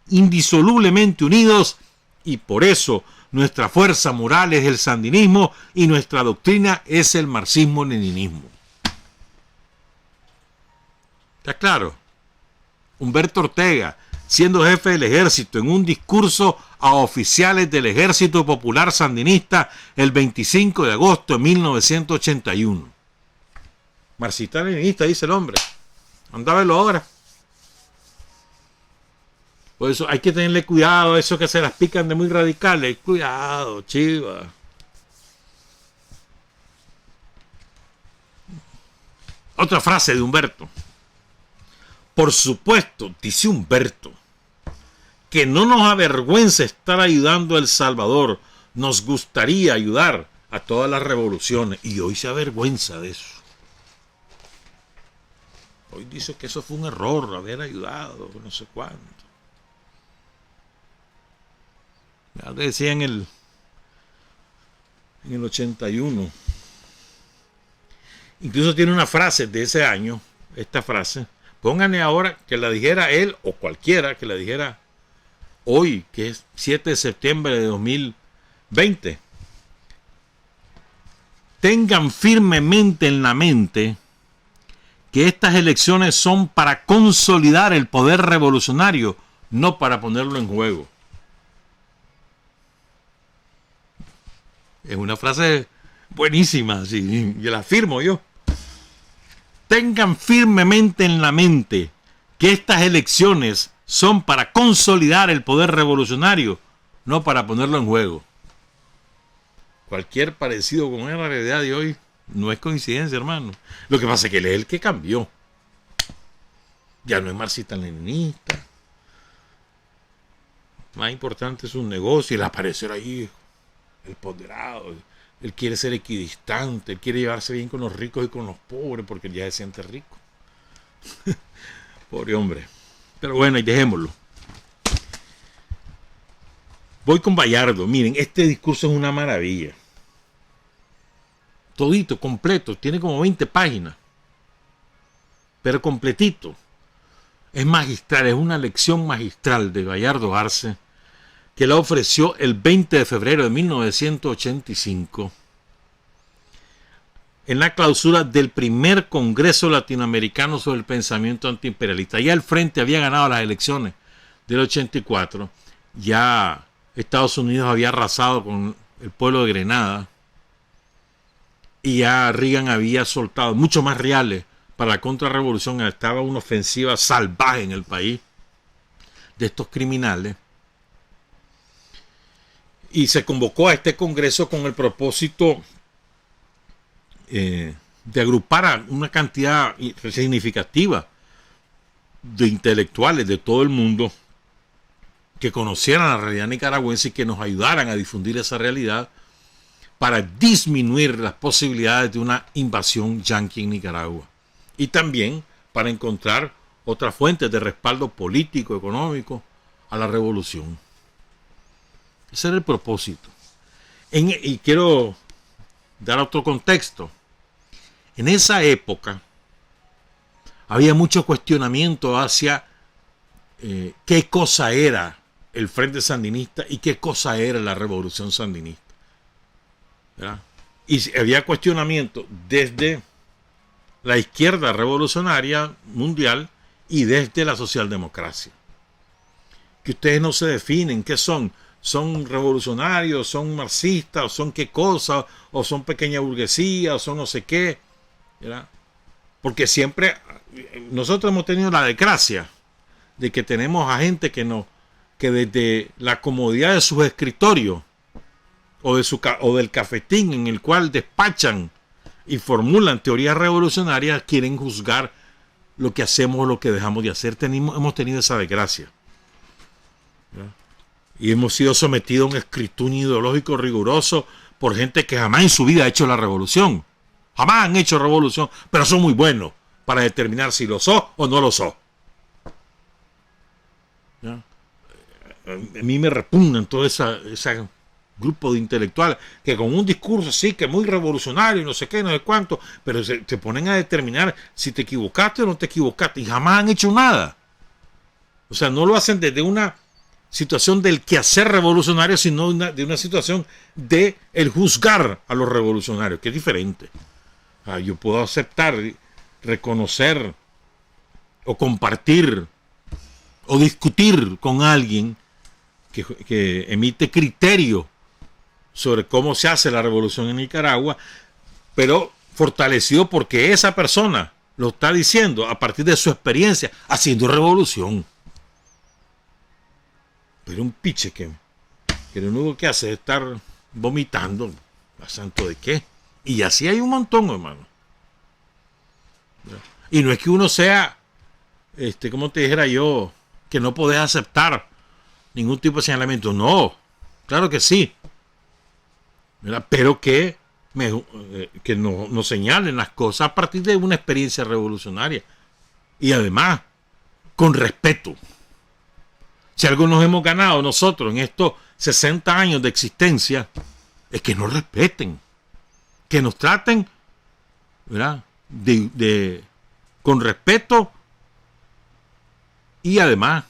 indisolublemente unidos, y por eso nuestra fuerza moral es el sandinismo y nuestra doctrina es el marxismo-leninismo. ¿Está claro? Humberto Ortega, siendo jefe del ejército, en un discurso a oficiales del Ejército Popular Sandinista el 25 de agosto de 1981. Marxista-leninista, dice el hombre. Anda a verlo ahora. Por eso hay que tenerle cuidado a esos que se las pican de muy radicales. Cuidado, chiva. Otra frase de Humberto. Por supuesto, dice Humberto, que no nos avergüenza estar ayudando a El Salvador. Nos gustaría ayudar a todas las revoluciones. Y hoy se avergüenza de eso. Hoy dice que eso fue un error, haber ayudado, no sé cuánto. Ya decía en el 81. Incluso tiene una frase de ese año, esta frase. Pónganle ahora que la dijera él o cualquiera que la dijera hoy, que es 7 de septiembre de 2020. Tengan firmemente en la mente que estas elecciones son para consolidar el poder revolucionario, no para ponerlo en juego. Es una frase buenísima, sí, y la afirmo yo. Tengan firmemente en la mente que estas elecciones son para consolidar el poder revolucionario, no para ponerlo en juego. Cualquier parecido con la realidad de hoy no es coincidencia, hermano. Lo que pasa es que él es el que cambió. Ya no es marxista-leninista. Más importante es un negocio, el aparecer ahí, el ponderado. Él quiere ser equidistante, él quiere llevarse bien con los ricos y con los pobres porque ya se siente rico. Pobre hombre. Pero bueno, y dejémoslo. Voy con Bayardo. Miren, este discurso es una maravilla. Todito, completo. Tiene como 20 páginas. Pero completito. Es magistral, es una lección magistral de Bayardo Arce que la ofreció el 20 de febrero de 1985 en la clausura del primer Congreso Latinoamericano sobre el Pensamiento Antiimperialista. Ya el Frente había ganado las elecciones del 84, ya Estados Unidos había arrasado con el pueblo de Grenada y ya Reagan había soltado mucho más reales para la contrarrevolución. Estaba una ofensiva salvaje en el país de estos criminales. Y se convocó a este congreso con el propósito de agrupar a una cantidad significativa de intelectuales de todo el mundo que conocieran la realidad nicaragüense y que nos ayudaran a difundir esa realidad para disminuir las posibilidades de una invasión yanqui en Nicaragua. Y también para encontrar otras fuentes de respaldo político, económico a la revolución. Ese era el propósito. Y quiero dar otro contexto. En esa época había mucho cuestionamiento hacia qué cosa era el Frente Sandinista y qué cosa era la Revolución Sandinista. ¿Verdad? Y había cuestionamiento desde la izquierda revolucionaria mundial y desde la socialdemocracia. Que ustedes no se definen qué son. ¿Son revolucionarios? ¿Son marxistas? ¿O son qué cosa? ¿O son pequeña burguesía? ¿O son no sé qué? ¿Verdad? Porque siempre nosotros hemos tenido la desgracia de que tenemos a gente que desde la comodidad de sus escritorios o del cafetín en el cual despachan y formulan teorías revolucionarias, quieren juzgar lo que hacemos o lo que dejamos de hacer. Hemos tenido esa desgracia. ¿Verdad? Y hemos sido sometidos a un escrutinio ideológico riguroso por gente que jamás en su vida ha hecho la revolución. Jamás han hecho revolución, pero son muy buenos para determinar si lo sos o no lo sos. ¿Ya? A mí me repugnan todo ese grupo de intelectuales que con un discurso así, que muy revolucionario y no sé qué, no sé cuánto, pero se ponen a determinar si te equivocaste o no te equivocaste y jamás han hecho nada. O sea, no lo hacen desde una situación del quehacer revolucionario, sino de una situación de el juzgar a los revolucionarios, que es diferente. Yo puedo aceptar, reconocer o compartir o discutir con alguien que emite criterio sobre cómo se hace la revolución en Nicaragua, pero fortalecido porque esa persona lo está diciendo a partir de su experiencia haciendo revolución. Pero un piche que lo único que hace es estar vomitando. ¿A santo de qué? Y así hay un montón, hermano. Y no es que uno sea, como te dijera yo, que no podés aceptar ningún tipo de señalamiento. No, claro que sí. ¿Verdad? Pero que nos señalen las cosas a partir de una experiencia revolucionaria. Y además, con respeto. Si algo nos hemos ganado nosotros en estos 60 años de existencia, es que nos respeten, que nos traten, ¿verdad? Con respeto y además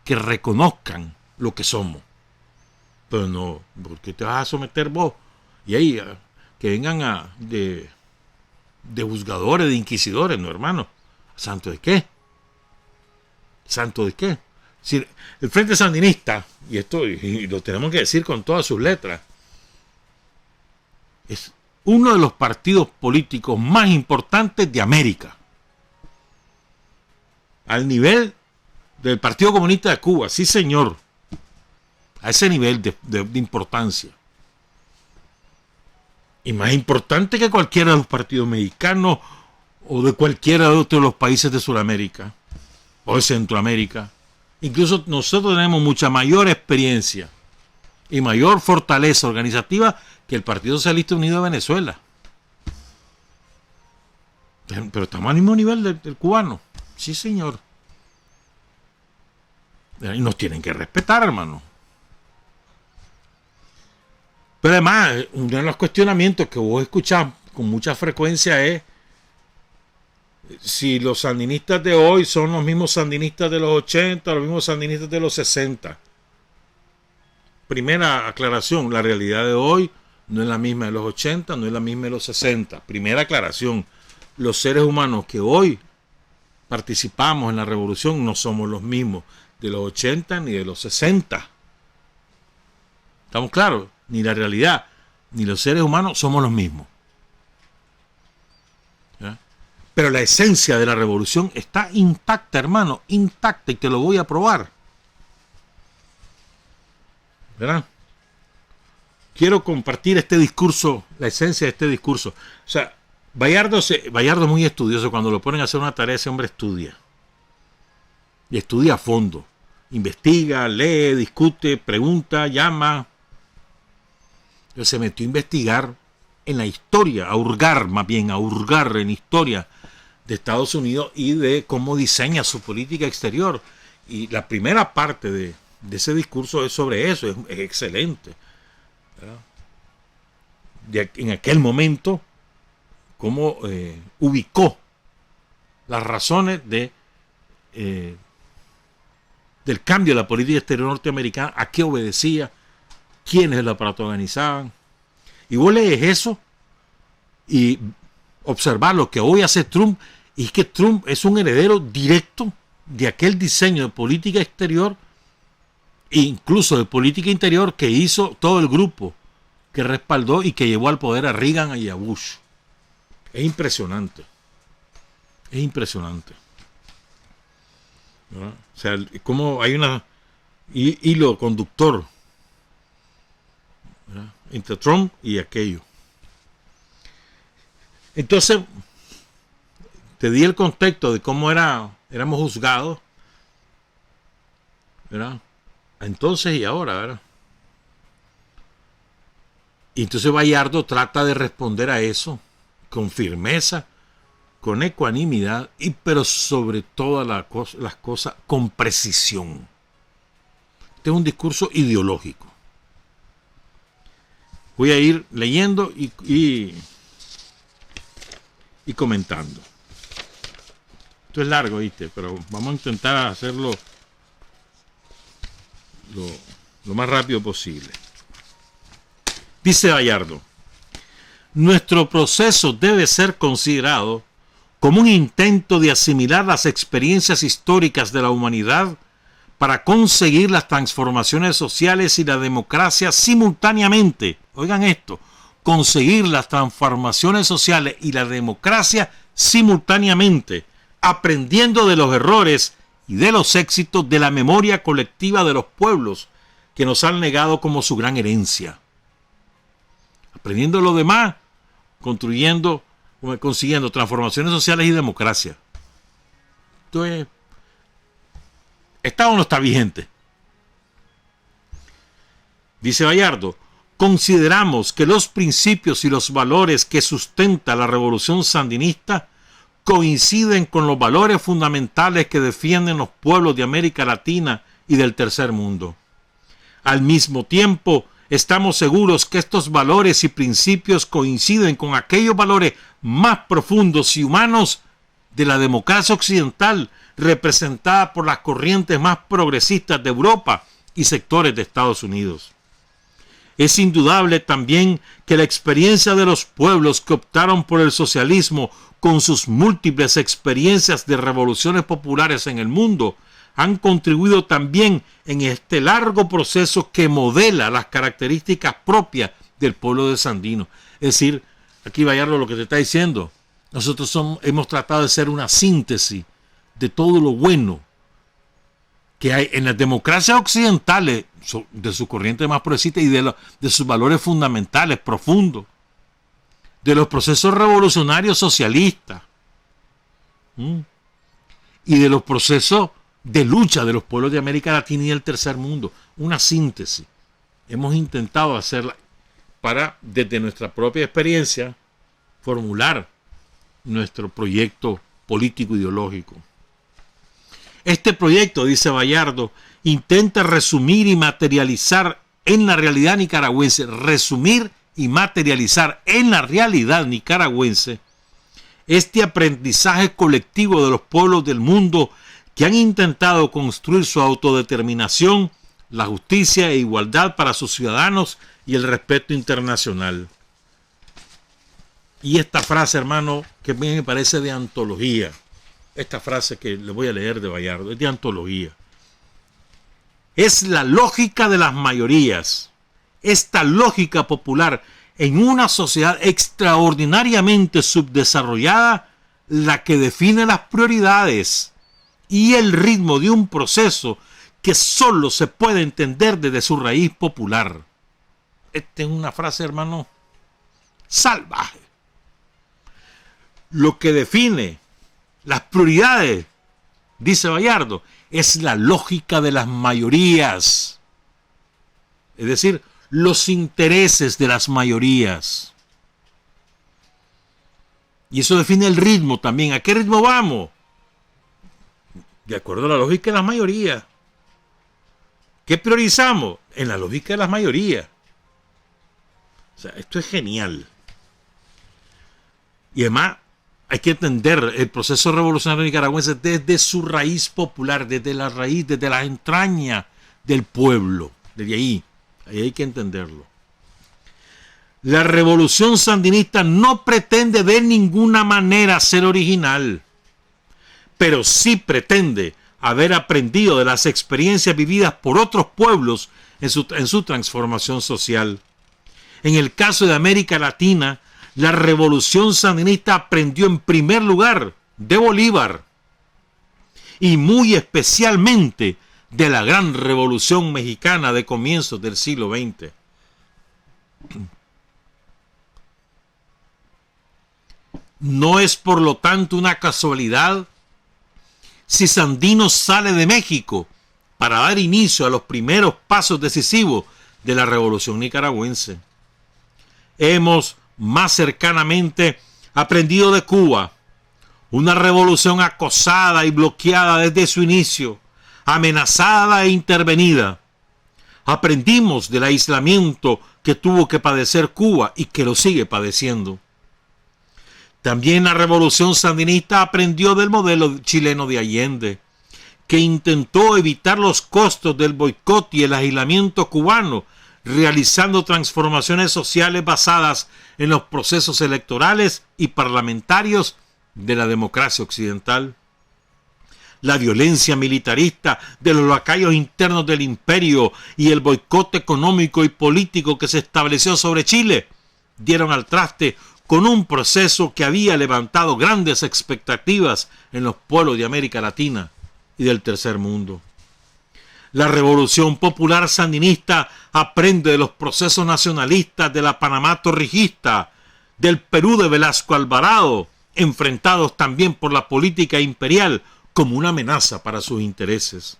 que reconozcan lo que somos. Pero no, ¿por qué te vas a someter vos? Y ahí que vengan de juzgadores, de inquisidores, no, hermano. ¿Santo de qué? ¿Santo de qué? Si el Frente Sandinista, y lo tenemos que decir con todas sus letras, es uno de los partidos políticos más importantes de América. Al nivel del Partido Comunista de Cuba, sí señor. A ese nivel de importancia. Y más importante que cualquiera de los partidos mexicanos o de cualquiera de otros de los países de Sudamérica o de Centroamérica. Incluso nosotros tenemos mucha mayor experiencia y mayor fortaleza organizativa que el Partido Socialista Unido de Venezuela. Pero estamos al mismo nivel del cubano. Sí, señor. Y nos tienen que respetar, hermano. Pero además, uno de los cuestionamientos que vos escuchás con mucha frecuencia es si los sandinistas de hoy son los mismos sandinistas de los 80, los mismos sandinistas de los 60. Primera aclaración, la realidad de hoy no es la misma de los 80, no es la misma de los 60. Primera aclaración, los seres humanos que hoy participamos en la revolución no somos los mismos de los 80 ni de los 60. ¿Estamos claros? Ni la realidad, ni los seres humanos somos los mismos. ¿Ya? Pero la esencia de la revolución está intacta, hermano, intacta, y te lo voy a probar. ¿Verdad? Quiero compartir este discurso, la esencia de este discurso. O sea, Bayardo es muy estudioso. Cuando lo ponen a hacer una tarea, ese hombre estudia. Y estudia a fondo. Investiga, lee, discute, pregunta, llama. Entonces se metió a investigar en la historia, a hurgar en historia de Estados Unidos y de cómo diseña su política exterior. Y la primera parte de ese discurso es sobre eso, es excelente. En aquel momento, cómo ubicó las razones del cambio de la política exterior norteamericana, a qué obedecía, quiénes la protagonizaban. Y vos lees eso y observar lo que hoy hace Trump, y es que Trump es un heredero directo de aquel diseño de política exterior e incluso de política interior que hizo todo el grupo que respaldó y que llevó al poder a Reagan y a Bush. Es impresionante. Es impresionante. ¿Verdad? O sea, como hay una hilo conductor, ¿verdad?, entre Trump y aquello. Entonces, te di el contexto de cómo éramos juzgados, ¿verdad? Entonces y ahora, ¿verdad? Y entonces Bayardo trata de responder a eso con firmeza, con ecuanimidad, pero sobre todas las cosas con precisión. Este es un discurso ideológico. Voy a ir leyendo y comentando. Esto es largo, ¿viste? Pero vamos a intentar hacerlo lo más rápido posible. Dice Bayardo: nuestro proceso debe ser considerado como un intento de asimilar las experiencias históricas de la humanidad para conseguir las transformaciones sociales y la democracia simultáneamente. Oigan esto: conseguir las transformaciones sociales y la democracia simultáneamente, aprendiendo de los errores y de los éxitos de la memoria colectiva de los pueblos que nos han legado como su gran herencia. Aprendiendo lo demás, consiguiendo transformaciones sociales y democracia. Entonces, ¿está o no está vigente? Dice Bayardo, consideramos que los principios y los valores que sustenta la revolución sandinista coinciden con los valores fundamentales que defienden los pueblos de América Latina y del tercer mundo. Al mismo tiempo, estamos seguros que estos valores y principios coinciden con aquellos valores más profundos y humanos de la democracia occidental, representada por las corrientes más progresistas de Europa y sectores de Estados Unidos. Es indudable también que la experiencia de los pueblos que optaron por el socialismo, con sus múltiples experiencias de revoluciones populares en el mundo, han contribuido también en este largo proceso que modela las características propias del pueblo de Sandino. Es decir, aquí Bayardo lo que te está diciendo, nosotros hemos tratado de ser una síntesis de todo lo bueno que hay en las democracias occidentales, de su corriente más progresista y de sus valores fundamentales, profundos, de los procesos revolucionarios socialistas y de los procesos de lucha de los pueblos de América Latina y del tercer mundo. Una síntesis. Hemos intentado hacerla para, desde nuestra propia experiencia, formular nuestro proyecto político ideológico. Este proyecto, dice Bayardo, intenta resumir y materializar en la realidad nicaragüense, este aprendizaje colectivo de los pueblos del mundo que han intentado construir su autodeterminación, la justicia e igualdad para sus ciudadanos y el respeto internacional. Y esta frase, hermano, que me parece de antología, esta frase que le voy a leer de Bayardo, es de antología. Es la lógica de las mayorías, esta lógica popular en una sociedad extraordinariamente subdesarrollada, la que define las prioridades y el ritmo de un proceso que solo se puede entender desde su raíz popular. Esta es una frase, hermano, salvaje. Lo que define las prioridades, dice Bayardo, es la lógica de las mayorías. Es decir, los intereses de las mayorías. Y eso define el ritmo también. ¿A qué ritmo vamos? De acuerdo a la lógica de las mayorías. ¿Qué priorizamos? En la lógica de las mayorías. O sea, esto es genial. Y además, hay que entender el proceso revolucionario nicaragüense desde su raíz popular, desde la raíz, desde las entrañas del pueblo. Desde ahí hay que entenderlo. La revolución sandinista no pretende de ninguna manera ser original, pero sí pretende haber aprendido de las experiencias vividas por otros pueblos en su transformación social. En el caso de América Latina, la revolución sandinista aprendió en primer lugar de Bolívar y muy especialmente de la gran revolución mexicana de comienzos del siglo XX. No es por lo tanto una casualidad si Sandino sale de México para dar inicio a los primeros pasos decisivos de la revolución nicaragüense. Hemos más cercanamente aprendido de Cuba, una revolución acosada y bloqueada desde su inicio, amenazada e intervenida. Aprendimos del aislamiento que tuvo que padecer Cuba y que lo sigue padeciendo. También la revolución sandinista aprendió del modelo chileno de Allende, que intentó evitar los costos del boicot y el aislamiento cubano, realizando transformaciones sociales basadas en los procesos electorales y parlamentarios de la democracia occidental. La violencia militarista de los lacayos internos del imperio y el boicot económico y político que se estableció sobre Chile dieron al traste con un proceso que había levantado grandes expectativas en los pueblos de América Latina y del tercer mundo. La revolución popular sandinista aprende de los procesos nacionalistas de la Panamá torrijista, del Perú de Velasco Alvarado, enfrentados también por la política imperial como una amenaza para sus intereses.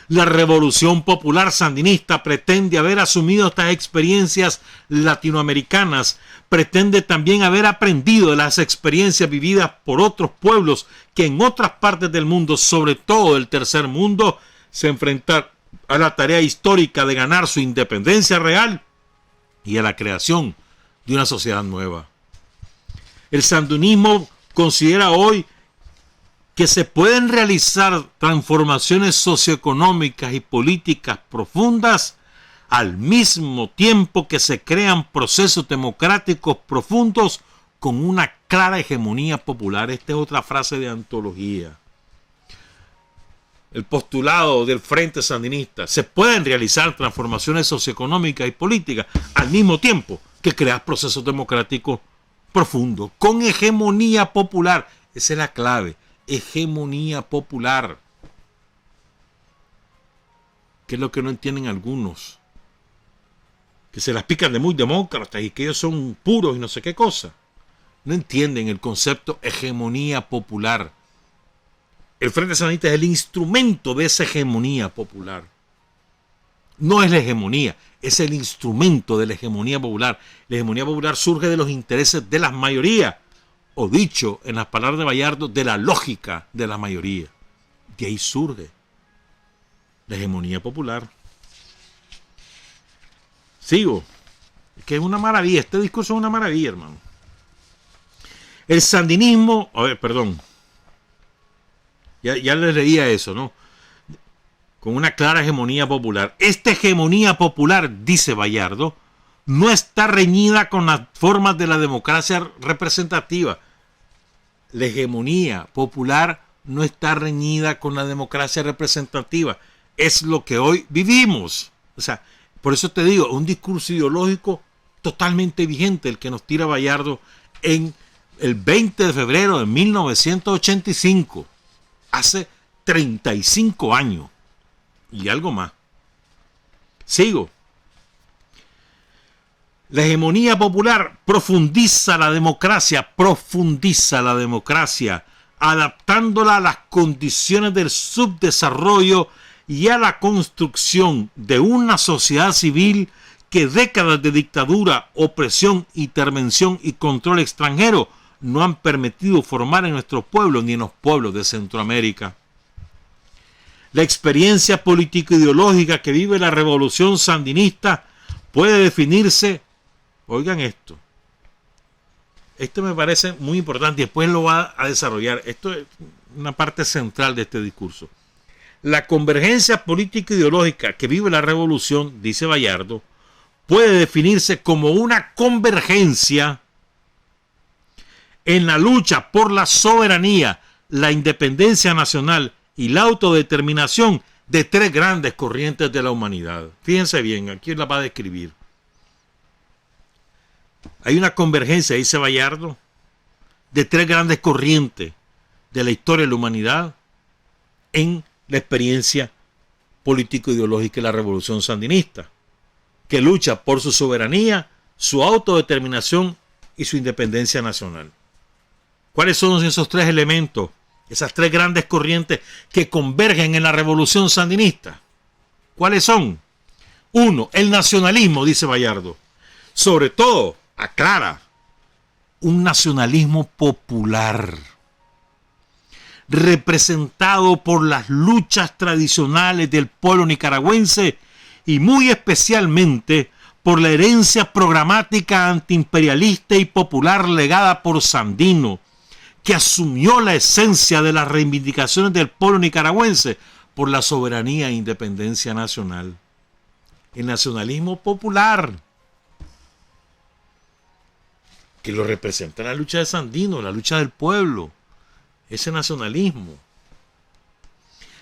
La revolución popular sandinista pretende haber asumido estas experiencias latinoamericanas, pretende también haber aprendido de las experiencias vividas por otros pueblos que en otras partes del mundo, sobre todo del tercer mundo, se enfrentan a la tarea histórica de ganar su independencia real y a la creación de una sociedad nueva. El sandinismo considera hoy que se pueden realizar transformaciones socioeconómicas y políticas profundas al mismo tiempo que se crean procesos democráticos profundos con una clara hegemonía popular. Esta es otra frase de antología. El postulado del Frente Sandinista: se pueden realizar transformaciones socioeconómicas y políticas al mismo tiempo que crear procesos democráticos profundos con hegemonía popular. Esa es la clave. Hegemonía popular. ¿Qué es lo que no entienden algunos? Que se las pican de muy demócratas y que ellos son puros y no sé qué cosa. No entienden el concepto hegemonía popular. El Frente Sandinista es el instrumento de esa hegemonía popular. No es la hegemonía, es el instrumento de la hegemonía popular. La hegemonía popular surge de los intereses de las mayorías, o dicho en las palabras de Bayardo, de la lógica de la mayoría. De ahí surge la hegemonía popular. Sigo. Es que es una maravilla. Este discurso es una maravilla, hermano. El sandinismo... Ya les leía eso, ¿no? Con una clara hegemonía popular. Esta hegemonía popular, dice Bayardo, no está reñida con las formas de la democracia representativa. La hegemonía popular no está reñida con la democracia representativa. Es lo que hoy vivimos. O sea, por eso te digo, un discurso ideológico totalmente vigente el que nos tira Bayardo en el 20 de febrero de 1985. Hace 35 años y algo más. Sigo. La hegemonía popular profundiza la democracia, adaptándola a las condiciones del subdesarrollo y a la construcción de una sociedad civil que décadas de dictadura, opresión, intervención y control extranjero no han permitido formar en nuestros pueblos ni en los pueblos de Centroamérica. La experiencia político-ideológica que vive la revolución sandinista puede definirse, oigan esto me parece muy importante y después lo va a desarrollar. Esto es una parte central de este discurso. La convergencia político-ideológica que vive la revolución, dice Bayardo, puede definirse como una convergencia en la lucha por la soberanía, la independencia nacional y la autodeterminación de tres grandes corrientes de la humanidad. Fíjense bien, aquí la va a describir. Hay una convergencia, dice Bayardo, de tres grandes corrientes de la historia de la humanidad en la experiencia político-ideológica de la revolución sandinista, que lucha por su soberanía, su autodeterminación y su independencia nacional. ¿Cuáles son esos tres elementos, esas tres grandes corrientes que convergen en la revolución sandinista? ¿Cuáles son? Uno, el nacionalismo, dice Bayardo. Sobre todo, aclara, un nacionalismo popular, representado por las luchas tradicionales del pueblo nicaragüense y muy especialmente por la herencia programática antiimperialista y popular legada por Sandino, que asumió la esencia de las reivindicaciones del pueblo nicaragüense por la soberanía e independencia nacional. El nacionalismo popular, que lo representa la lucha de Sandino, la lucha del pueblo, ese nacionalismo.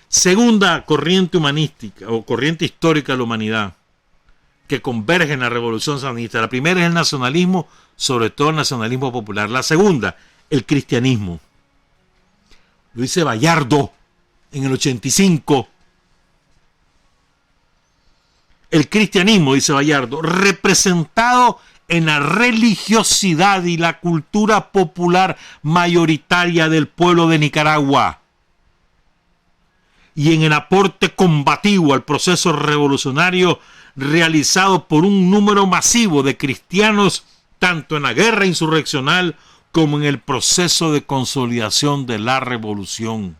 Segunda corriente humanística o corriente histórica de la humanidad que converge en la revolución sandinista. La primera es el nacionalismo, sobre todo el nacionalismo popular. La segunda, el cristianismo. Lo dice Bayardo. en el 85, el cristianismo, dice Bayardo, representado en la religiosidad y la cultura popular mayoritaria del pueblo de Nicaragua y en el aporte combativo al proceso revolucionario realizado por un número masivo de cristianos tanto en la guerra insurreccional como en el proceso de consolidación de la revolución.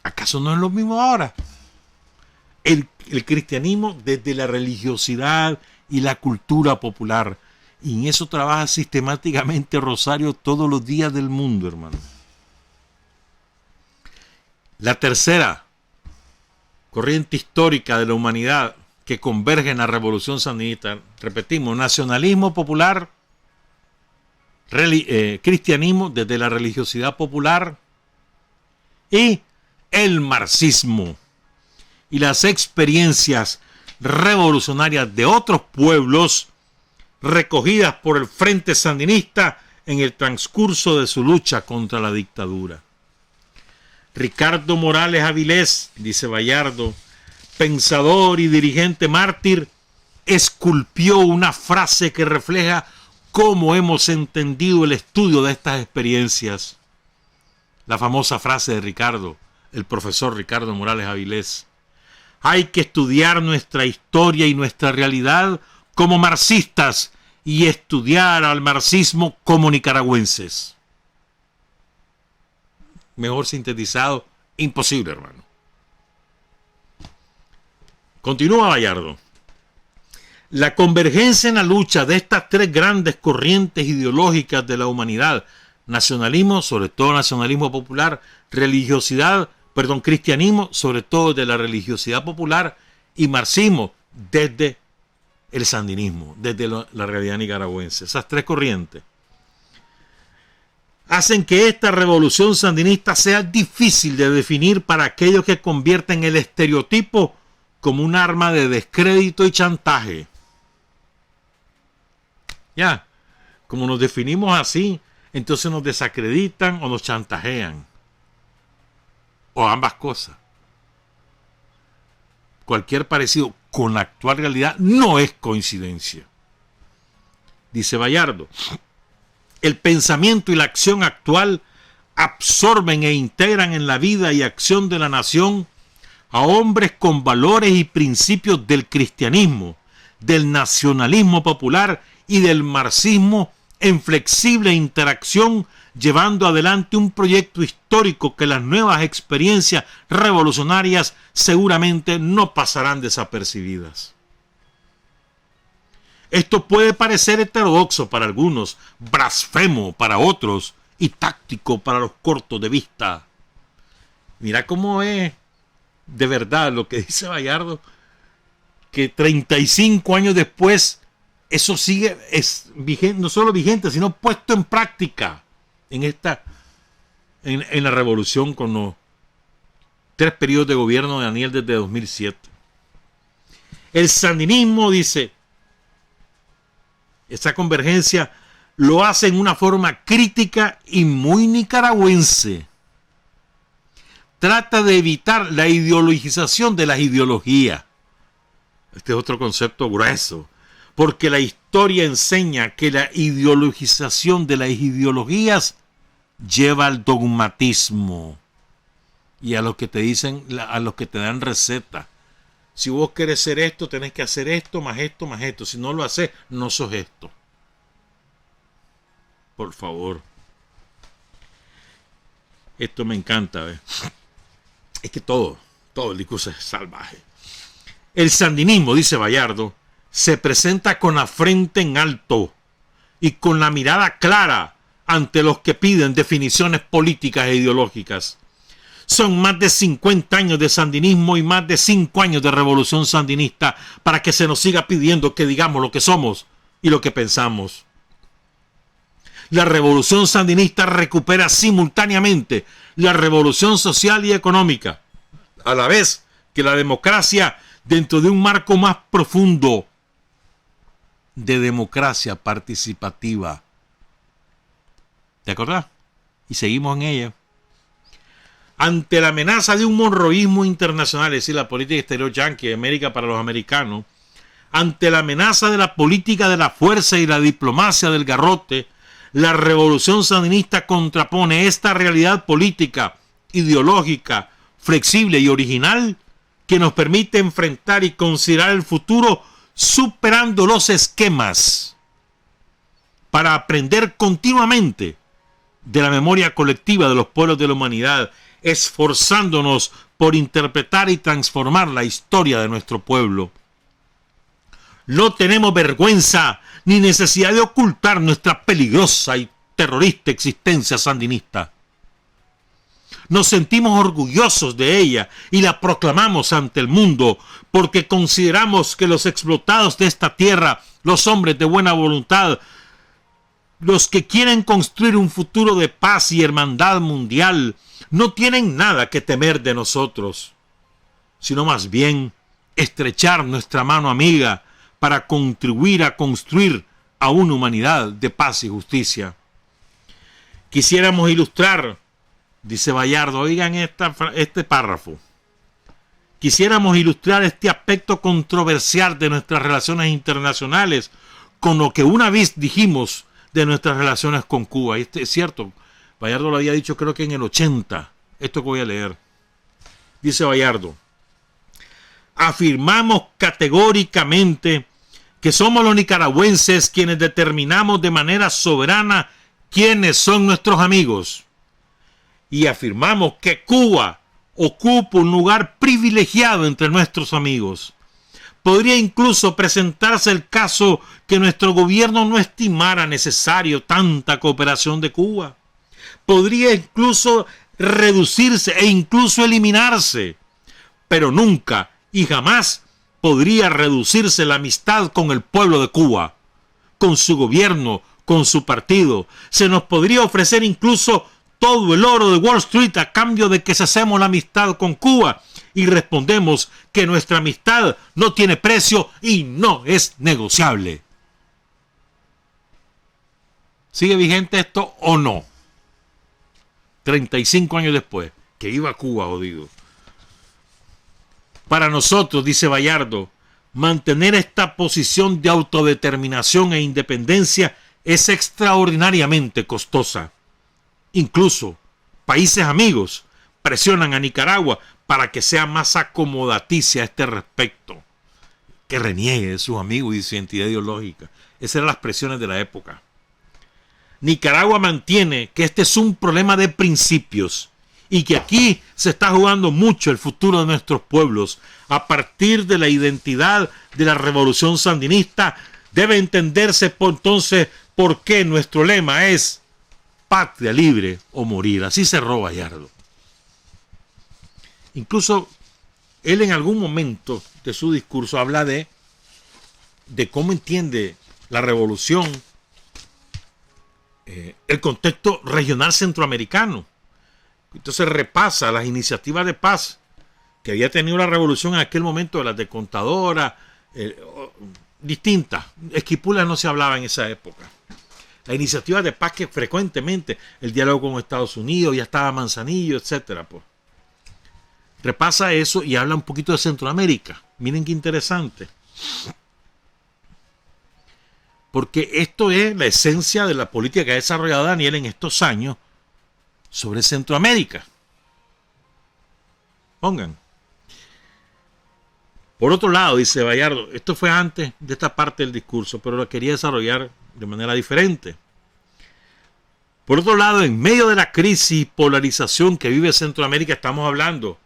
¿Acaso no es lo mismo ahora? El cristianismo desde la religiosidad y la cultura popular. Y en eso trabaja sistemáticamente Rosario todos los días del mundo, hermano. La tercera corriente histórica de la humanidad que converge en la revolución sandinista, repetimos, nacionalismo popular, cristianismo desde la religiosidad popular y el marxismo y las experiencias revolucionarias de otros pueblos recogidas por el Frente Sandinista en el transcurso de su lucha contra la dictadura. Ricardo Morales Avilés, dice Bayardo, pensador y dirigente mártir, esculpió una frase que refleja cómo hemos entendido el estudio de estas experiencias. La famosa frase de Ricardo, el profesor Ricardo Morales Avilés: hay que estudiar nuestra historia y nuestra realidad como marxistas y estudiar al marxismo como nicaragüenses. Mejor sintetizado, imposible, hermano. Continúa Bayardo. La convergencia en la lucha de estas tres grandes corrientes ideológicas de la humanidad, nacionalismo, sobre todo nacionalismo popular, cristianismo, sobre todo de la religiosidad popular, y marxismo desde el sandinismo, desde la realidad nicaragüense. Esas tres corrientes hacen que esta revolución sandinista sea difícil de definir para aquellos que convierten el estereotipo como un arma de descrédito y chantaje. Ya, como nos definimos así, entonces nos desacreditan o nos chantajean. O ambas cosas. Cualquier parecido con la actual realidad no es coincidencia. Dice Bayardo, el pensamiento y la acción actual absorben e integran en la vida y acción de la nación a hombres con valores y principios del cristianismo, del nacionalismo popular y del marxismo en flexible interacción, llevando adelante un proyecto histórico que las nuevas experiencias revolucionarias seguramente no pasarán desapercibidas. Esto puede parecer heterodoxo para algunos, blasfemo para otros y táctico para los cortos de vista. Mira cómo es de verdad lo que dice Bayardo, que 35 años después eso sigue es vigente, no solo vigente, sino puesto en práctica en la revolución con los 3 periodos de gobierno de Daniel desde 2007. El sandinismo, dice, esa convergencia lo hace en una forma crítica y muy nicaragüense. Trata de evitar la ideologización de las ideologías. Este es otro concepto grueso, porque la historia enseña que la ideologización de las ideologías lleva al dogmatismo y a los que te dicen, a los que te dan receta. Si vos querés ser esto, tenés que hacer esto, más esto, más esto. Si no lo haces, no sos esto. Por favor. Esto me encanta, ¿ves? Es que todo el discurso es salvaje. El sandinismo, dice Bayardo, se presenta con la frente en alto y con la mirada clara ante los que piden definiciones políticas e ideológicas. Son más de 50 años de sandinismo y más de 5 años de revolución sandinista para que se nos siga pidiendo que digamos lo que somos y lo que pensamos. La revolución sandinista recupera simultáneamente la revolución social y económica, a la vez que la democracia dentro de un marco más profundo de democracia participativa. ¿Te acordás? Y seguimos en ella. ante la amenaza de un monroísmo internacional, es decir, la política exterior yanqui, América para los americanos, ante la amenaza de la política de la fuerza y la diplomacia del garrote, la revolución sandinista contrapone esta realidad política, ideológica, flexible y original que nos permite enfrentar y considerar el futuro superando los esquemas para aprender continuamente de la memoria colectiva de los pueblos de la humanidad, esforzándonos por interpretar y transformar la historia de nuestro pueblo. No tenemos vergüenza ni necesidad de ocultar nuestra peligrosa y terrorista existencia sandinista. Nos sentimos orgullosos de ella y la proclamamos ante el mundo porque consideramos que los explotados de esta tierra, los hombres de buena voluntad, los que quieren construir un futuro de paz y hermandad mundial, no tienen nada que temer de nosotros, sino más bien estrechar nuestra mano amiga para contribuir a construir a una humanidad de paz y justicia. Quisiéramos ilustrar, dice Bayardo, oigan este párrafo, quisiéramos ilustrar este aspecto controversial de nuestras relaciones internacionales con lo que una vez dijimos de nuestras relaciones con Cuba. Y es cierto, Bayardo lo había dicho creo que en el 80, esto que voy a leer. Dice Bayardo, afirmamos categóricamente que somos los nicaragüenses quienes determinamos de manera soberana quiénes son nuestros amigos. Y afirmamos que Cuba ocupa un lugar privilegiado entre nuestros amigos. Podría incluso presentarse el caso que nuestro gobierno no estimara necesario tanta cooperación de Cuba. Podría incluso reducirse e incluso eliminarse, pero nunca y jamás podría reducirse la amistad con el pueblo de Cuba, con su gobierno, con su partido. Se nos podría ofrecer incluso todo el oro de Wall Street a cambio de que cesemos la amistad con Cuba, y respondemos que nuestra amistad no tiene precio y no es negociable. ¿Sigue vigente esto o no? 35 años después, que iba a Cuba, jodido. Para nosotros, dice Bayardo, mantener esta posición de autodeterminación e independencia es extraordinariamente costosa. Incluso países amigos presionan a Nicaragua para que sea más acomodaticia a este respecto, que reniegue de sus amigos y de su identidad ideológica. Esas eran las presiones de la época. Nicaragua mantiene que este es un problema de principios y que aquí se está jugando mucho el futuro de nuestros pueblos. A partir de la identidad de la revolución sandinista debe entenderse entonces por qué nuestro lema es patria libre o morir. Así cerró Bayardo. Incluso él en algún momento de su discurso habla de cómo entiende la revolución el contexto regional centroamericano. Entonces repasa las iniciativas de paz que había tenido la revolución en aquel momento, de las de Contadora, distintas. Esquipulas no se hablaba en esa época. La iniciativa de paz que frecuentemente, el diálogo con Estados Unidos, ya estaba Manzanillo, etcétera, pues. Repasa eso y habla un poquito de Centroamérica. Miren qué interesante. Porque esto es la esencia de la política que ha desarrollado Daniel en estos años sobre Centroamérica. Pongan. Por otro lado, dice Bayardo, esto fue antes de esta parte del discurso, pero lo quería desarrollar de manera diferente. Por otro lado, en medio de la crisis y polarización que vive Centroamérica, estamos hablando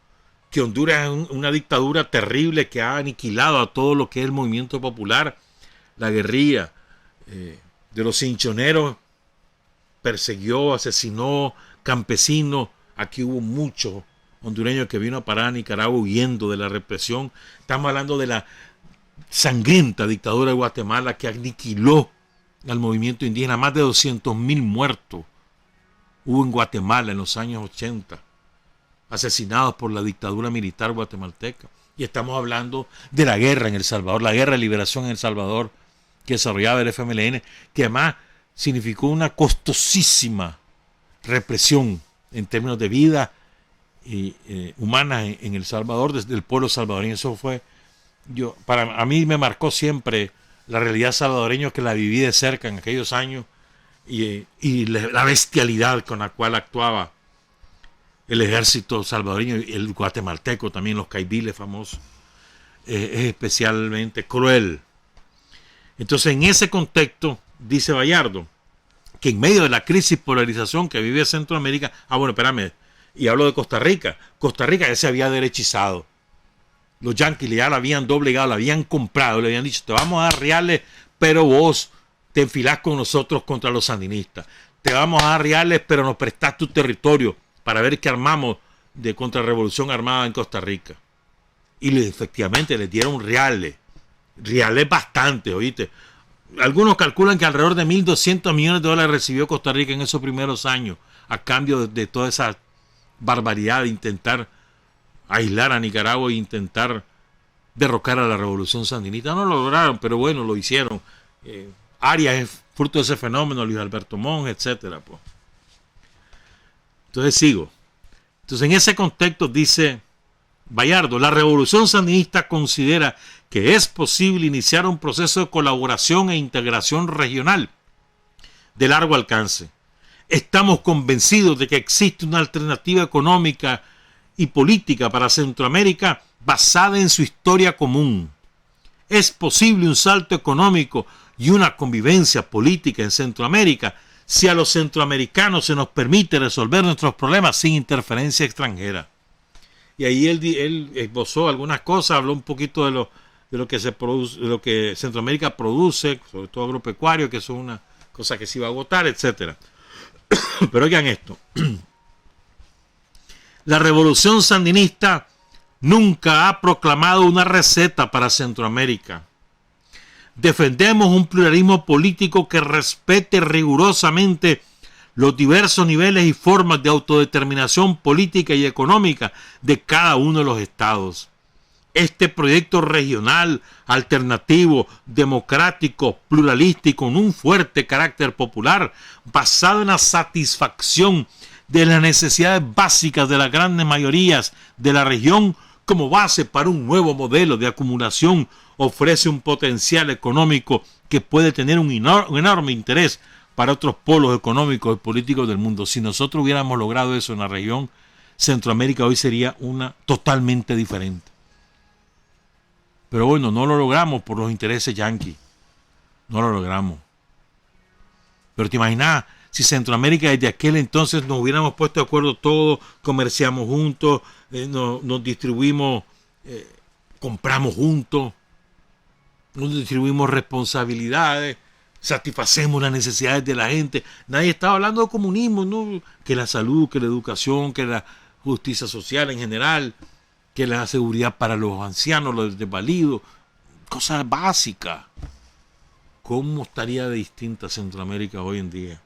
que Honduras es una dictadura terrible que ha aniquilado a todo lo que es el movimiento popular, la guerrilla de los cinchoneros, persiguió, asesinó campesinos. Aquí hubo muchos hondureños que vino a parar a Nicaragua huyendo de la represión. Estamos hablando de la sangrienta dictadura de Guatemala que aniquiló al movimiento indígena. Más de 200,000 muertos hubo en Guatemala en los años 80, asesinados por la dictadura militar guatemalteca. Y estamos hablando de la guerra en El Salvador, la guerra de liberación en El Salvador que desarrollaba el FMLN, que además significó una costosísima represión en términos de vida humanas en El Salvador, desde el pueblo salvadoreño. Eso fue, a mí me marcó siempre la realidad salvadoreña, que la viví de cerca en aquellos años, y la bestialidad con la cual actuaba el ejército salvadoreño, y el guatemalteco también, los caibiles famosos. Es especialmente cruel. Entonces, en ese contexto, dice Bayardo, que en medio de la crisis polarización que vive Centroamérica, bueno, espérame, y hablo de Costa Rica ya se había derechizado. Los yanquis ya la habían doblegado, la habían comprado, le habían dicho, te vamos a dar reales, pero vos te enfilás con nosotros contra los sandinistas. Te vamos a dar reales, pero nos prestás tu territorio para ver qué armamos de contrarrevolución armada en Costa Rica. Y efectivamente les dieron reales bastante, ¿oíste? Algunos calculan que alrededor de $1.200 millones recibió Costa Rica en esos primeros años, a cambio de toda esa barbaridad de intentar aislar a Nicaragua e intentar derrocar a la revolución sandinista. No lo lograron, pero bueno, lo hicieron. Arias es fruto de ese fenómeno, Luis Alberto Monge, etcétera, pues. Entonces sigo. Entonces, en ese contexto dice Bayardo, la revolución sandinista considera que es posible iniciar un proceso de colaboración e integración regional de largo alcance. Estamos convencidos de que existe una alternativa económica y política para Centroamérica basada en su historia común. Es posible un salto económico y una convivencia política en Centroamérica si a los centroamericanos se nos permite resolver nuestros problemas sin interferencia extranjera. Y ahí él esbozó algunas cosas, habló un poquito de lo que se produce, de lo que Centroamérica produce, sobre todo agropecuario, que eso es una cosa que se iba a agotar, etcétera. Pero oigan esto. La revolución sandinista nunca ha proclamado una receta para Centroamérica. Defendemos un pluralismo político que respete rigurosamente los diversos niveles y formas de autodeterminación política y económica de cada uno de los estados. Este proyecto regional, alternativo, democrático, pluralista y con un fuerte carácter popular, basado en la satisfacción de las necesidades básicas de las grandes mayorías de la región como base para un nuevo modelo de acumulación, ofrece un potencial económico que puede tener un enorme interés para otros polos económicos y políticos del mundo. Si nosotros hubiéramos logrado eso en la región, Centroamérica hoy sería una totalmente diferente. Pero bueno, no lo logramos por los intereses yanquis. No lo logramos. Pero te imaginas, si Centroamérica desde aquel entonces nos hubiéramos puesto de acuerdo todos, comerciamos juntos, nos distribuimos, compramos juntos, nos distribuimos responsabilidades, satisfacemos las necesidades de la gente. Nadie estaba hablando de comunismo, ¿no? Que la salud, que la educación, que la justicia social en general, que la seguridad para los ancianos, los desvalidos, cosas básicas. ¿Cómo estaría de distinta Centroamérica hoy en día?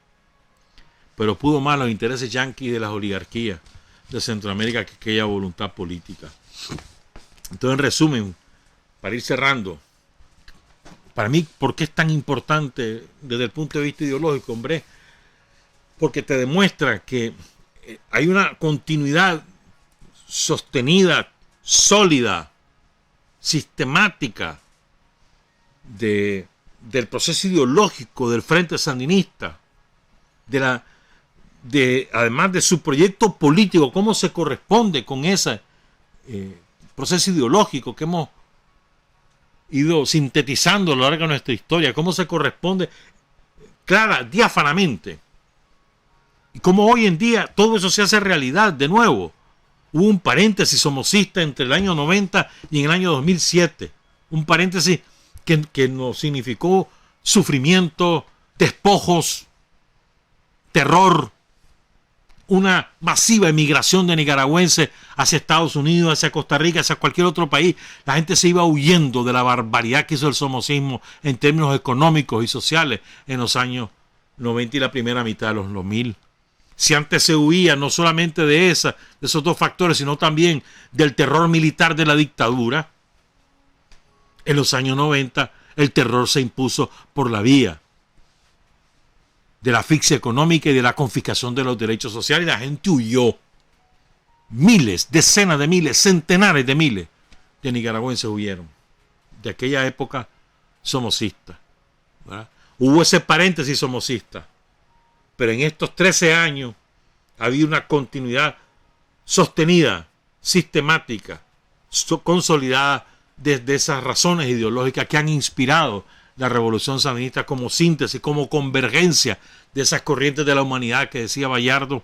Pero pudo más los intereses yanquis de las oligarquías de Centroamérica que aquella voluntad política. Entonces, en resumen, para ir cerrando, para mí, ¿por qué es tan importante desde el punto de vista ideológico, hombre? Porque te demuestra que hay una continuidad sostenida, sólida, sistemática del proceso ideológico del Frente Sandinista, además de su proyecto político, cómo se corresponde con ese proceso ideológico que hemos ido sintetizando a lo largo de nuestra historia, cómo se corresponde clara, diáfanamente, y cómo hoy en día todo eso se hace realidad de nuevo. Hubo un paréntesis somocista entre el año 90 y en el año 2007, un paréntesis que nos significó sufrimiento, despojos, terror, una masiva emigración de nicaragüenses hacia Estados Unidos, hacia Costa Rica, hacia cualquier otro país. La gente se iba huyendo de la barbaridad que hizo el somocismo en términos económicos y sociales en los años 90 y la primera mitad de los 2000. Si antes se huía no solamente de esos dos factores, sino también del terror militar de la dictadura, en los años 90 el terror se impuso por la vía de la asfixia económica y de la confiscación de los derechos sociales, y la gente huyó miles, decenas de miles, centenares de miles de nicaragüenses huyeron de aquella época somocista, ¿verdad? Hubo ese paréntesis somocista, pero en estos 13 años ha habido una continuidad sostenida, sistemática, consolidada desde esas razones ideológicas que han inspirado la revolución sandinista como síntesis, como convergencia de esas corrientes de la humanidad que decía Bayardo,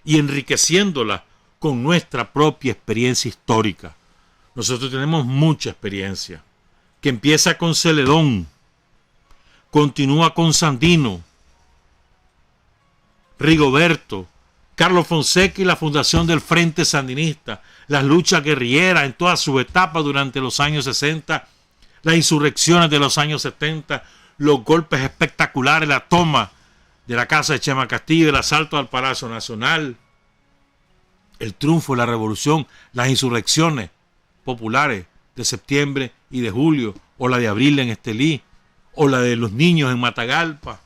y enriqueciéndola con nuestra propia experiencia histórica. Nosotros tenemos mucha experiencia, que empieza con Celedón, continúa con Sandino, Rigoberto, Carlos Fonseca y la fundación del Frente Sandinista, las luchas guerrilleras en todas sus etapas durante los años 60, las insurrecciones de los años 70, los golpes espectaculares, la toma de la casa de Chema Castillo, el asalto al Palacio Nacional, el triunfo de la revolución, las insurrecciones populares de septiembre y de julio, o la de abril en Estelí, o la de los niños en Matagalpa.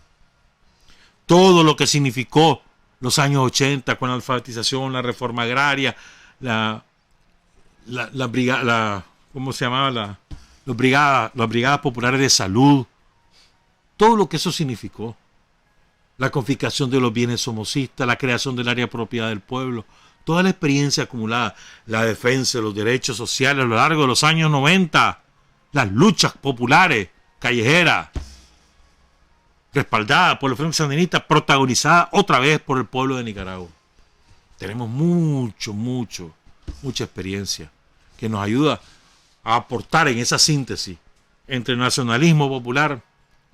Todo lo que significó los años 80 con la alfabetización, la reforma agraria, ¿cómo se llamaba? Las brigadas populares de salud, todo lo que eso significó, la confiscación de los bienes somocistas, la creación del área propiedad del pueblo, toda la experiencia acumulada, la defensa de los derechos sociales a lo largo de los años 90, las luchas populares, callejeras, respaldadas por el Frente Sandinista, protagonizadas otra vez por el pueblo de Nicaragua. Tenemos mucha experiencia que nos ayuda a aportar en esa síntesis entre nacionalismo popular,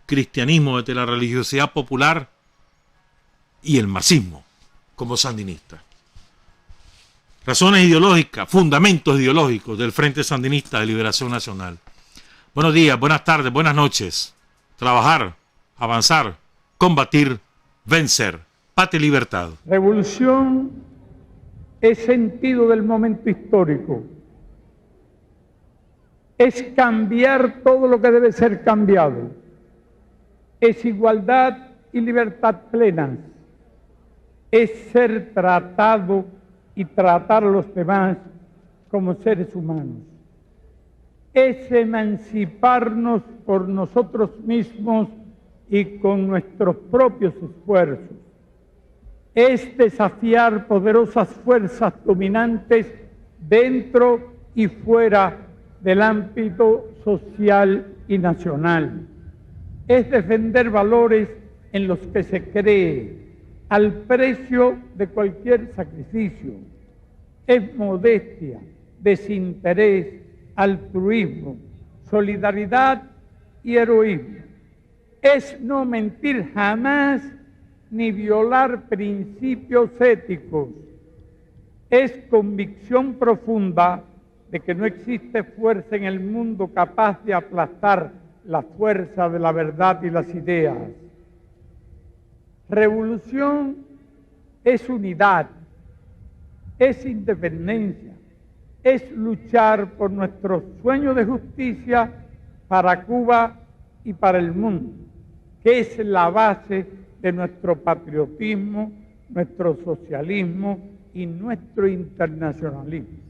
cristianismo desde la religiosidad popular y el marxismo como sandinista. Razones ideológicas, fundamentos ideológicos del Frente Sandinista de Liberación Nacional. Buenos días, buenas tardes, buenas noches. Trabajar, avanzar, combatir, vencer. Patria y libertad. Revolución es sentido del momento histórico. Es cambiar todo lo que debe ser cambiado. Es igualdad y libertad plenas. Es ser tratado y tratar a los demás como seres humanos. Es emanciparnos por nosotros mismos y con nuestros propios esfuerzos. Es desafiar poderosas fuerzas dominantes dentro y fuera del ámbito social y nacional. Es defender valores en los que se cree al precio de cualquier sacrificio. Es modestia, desinterés, altruismo, solidaridad y heroísmo. Es no mentir jamás ni violar principios éticos. Es convicción profunda de que no existe fuerza en el mundo capaz de aplastar la fuerza de la verdad y las ideas. Revolución es unidad, es independencia, es luchar por nuestro sueño de justicia para Cuba y para el mundo, que es la base de nuestro patriotismo, nuestro socialismo y nuestro internacionalismo.